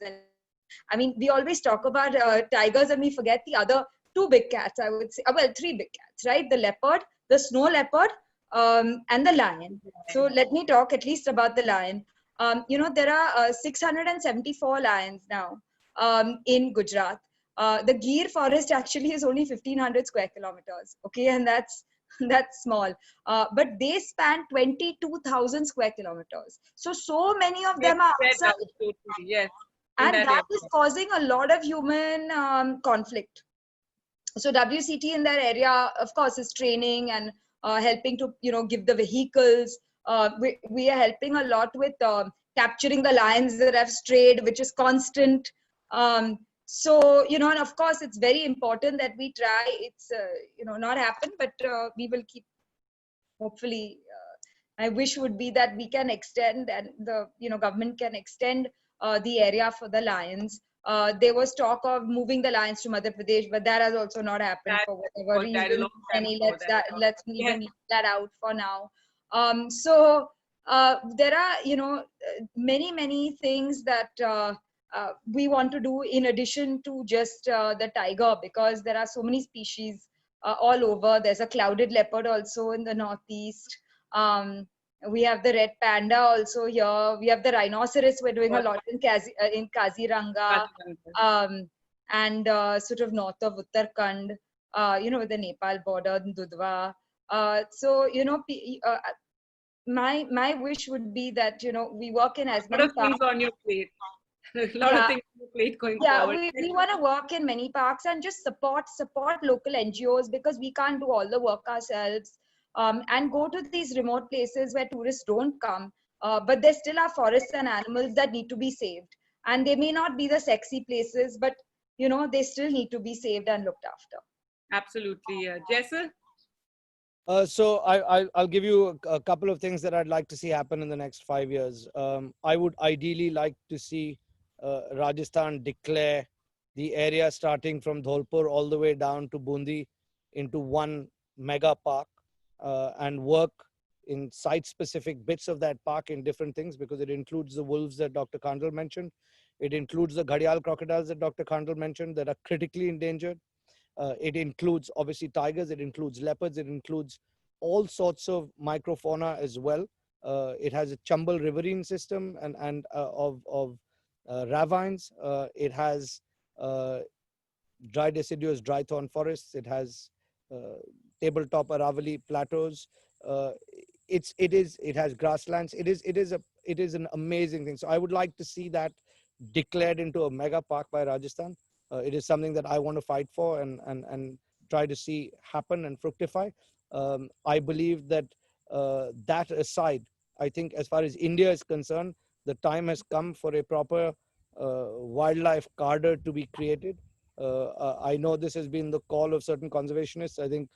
And we always talk about tigers and we forget the other two big cats, I would say. Well, three big cats, right? The leopard, the snow leopard, and the lion. So let me talk at least about the lion. There are 674 lions now in Gujarat. The Gir forest actually is only 1,500 square kilometers. Okay, and that's that's small. But they span 22,000 square kilometers. So many of them are outside. Yes. And that is causing a lot of human conflict. So WCT in that area, of course, is training and helping to, give the vehicles. We are helping a lot with capturing the lions that have strayed, which is constant. And of course, it's very important that we try. It's, not happen, but we will keep, hopefully, my wish would be that we can extend and the, government can extend the area for the lions. There was talk of moving the lions to Madhya Pradesh, but that has also not happened for whatever reason. Let's even leave that out for now. There are, many things that we want to do in addition to just the tiger, because there are so many species all over. There's a clouded leopard also in the northeast. We have the red panda also here. We have the rhinoceros. We're doing a lot in Kaziranga, and sort of north of Uttarakhand, with the Nepal border, Dudhwa. My wish would be that, we work in as many parks. A lot of things on your plate. A lot of things on your plate going forward. Yeah, we want to work in many parks and just support local NGOs, because we can't do all the work ourselves. And go to these remote places where tourists don't come, but there still are forests and animals that need to be saved. And they may not be the sexy places, but they still need to be saved and looked after. Absolutely. Jaisal? So I'll give you a couple of things that I'd like to see happen in the next 5 years. I would ideally like to see Rajasthan declare the area starting from Dholpur all the way down to Bundi into one mega park. And work in site-specific bits of that park in different things, because it includes the wolves that Dr. Khandal mentioned. It includes the Ghadial crocodiles that Dr. Khandal mentioned that are critically endangered. It includes, obviously, tigers. It includes leopards. It includes all sorts of microfauna as well. It has a Chambal riverine system and of ravines. It has dry deciduous dry thorn forests. It has tabletop Aravali plateaus. It has grasslands. It is an amazing thing. So I would like to see that declared into a mega park by Rajasthan. It is something that I want to fight for and try to see happen and fructify. I believe that that aside, I think as far as India is concerned, the time has come for a proper wildlife cadre to be created. I know this has been the call of certain conservationists. I think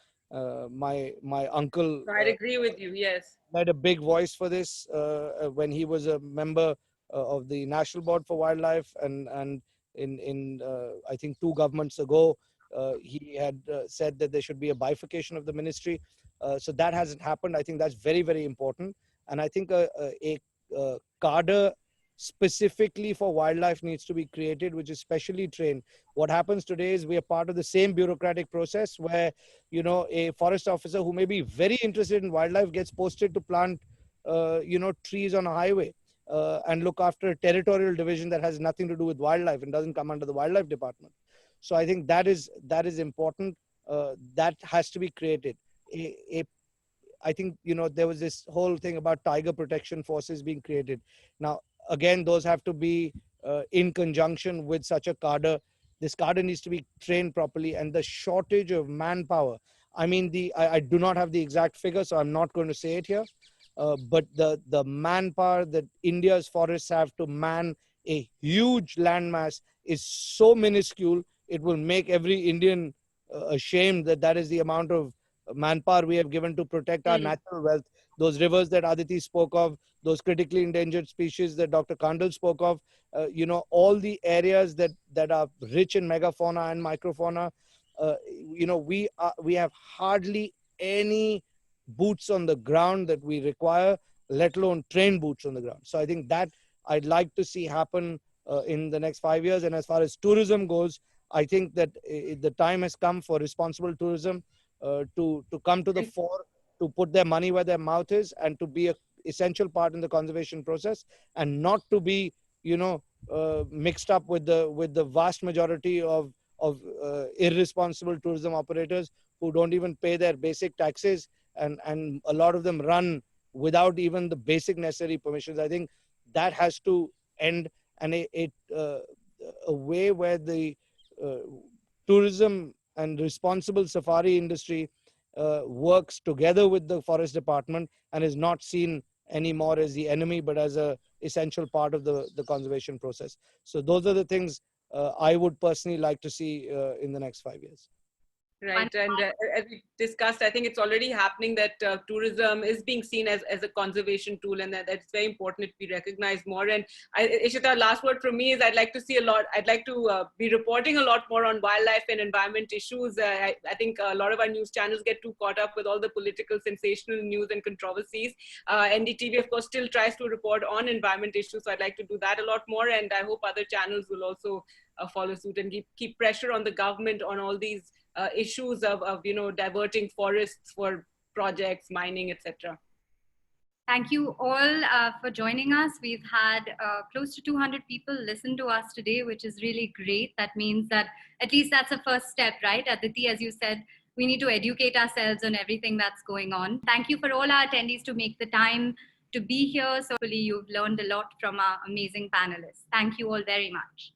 my uncle I'd agree with you. Yes, had a big voice for this when he was a member of the National Board for Wildlife, and in I think 2 governments ago he had said that there should be a bifurcation of the ministry. So that hasn't happened. I think that's very, very important, and I think a cadre specifically for wildlife needs to be created, which is specially trained. What happens today is we are part of the same bureaucratic process where, a forest officer who may be very interested in wildlife gets posted to plant, trees on a highway and look after a territorial division that has nothing to do with wildlife and doesn't come under the wildlife department. So I think that is important. That has to be created. I think, there was this whole thing about tiger protection forces being created. Now, again, those have to be in conjunction with such a cadre. This cadre needs to be trained properly, and the shortage of manpower. I mean, I do not have the exact figure, so I'm not going to say it here. But the manpower that India's forests have to man a huge landmass is so minuscule, it will make every Indian ashamed that is the amount of manpower we have given to protect our natural wealth. Those rivers that Aditi spoke of, those critically endangered species that Dr. Khandal spoke of, all the areas that are rich in megafauna and microfauna, we have hardly any boots on the ground that we require, let alone trained boots on the ground. So I think that I'd like to see happen in the next 5 years. And as far as tourism goes, I think that the time has come for responsible tourism to come to the fore, to put their money where their mouth is, and to be a essential part in the conservation process, and not to be, mixed up with the vast majority of irresponsible tourism operators who don't even pay their basic taxes, and a lot of them run without even the basic necessary permissions. I think that has to end, and a way where the tourism and responsible safari industry works together with the forest department and is not seen anymore as the enemy, but as a essential part of the conservation process. So those are the things I would personally like to see in the next 5 years. Right, and as we discussed, I think it's already happening that tourism is being seen as a conservation tool, and that's very important to be recognized more. And Isheta, last word from me is I'd like to see a lot. I'd like to be reporting a lot more on wildlife and environment issues. I think a lot of our news channels get too caught up with all the political, sensational news and controversies. NDTV, of course, still tries to report on environment issues, so I'd like to do that a lot more. And I hope other channels will also follow suit and keep pressure on the government on all these issues of diverting forests for projects, mining, etc. Thank you all for joining us. We've had close to 200 people listen to us today, which is really great. That means that at least that's a first step, right? Aditi, as you said, we need to educate ourselves on everything that's going on. Thank you for all our attendees to make the time to be here. So hopefully you've learned a lot from our amazing panelists. Thank you all very much.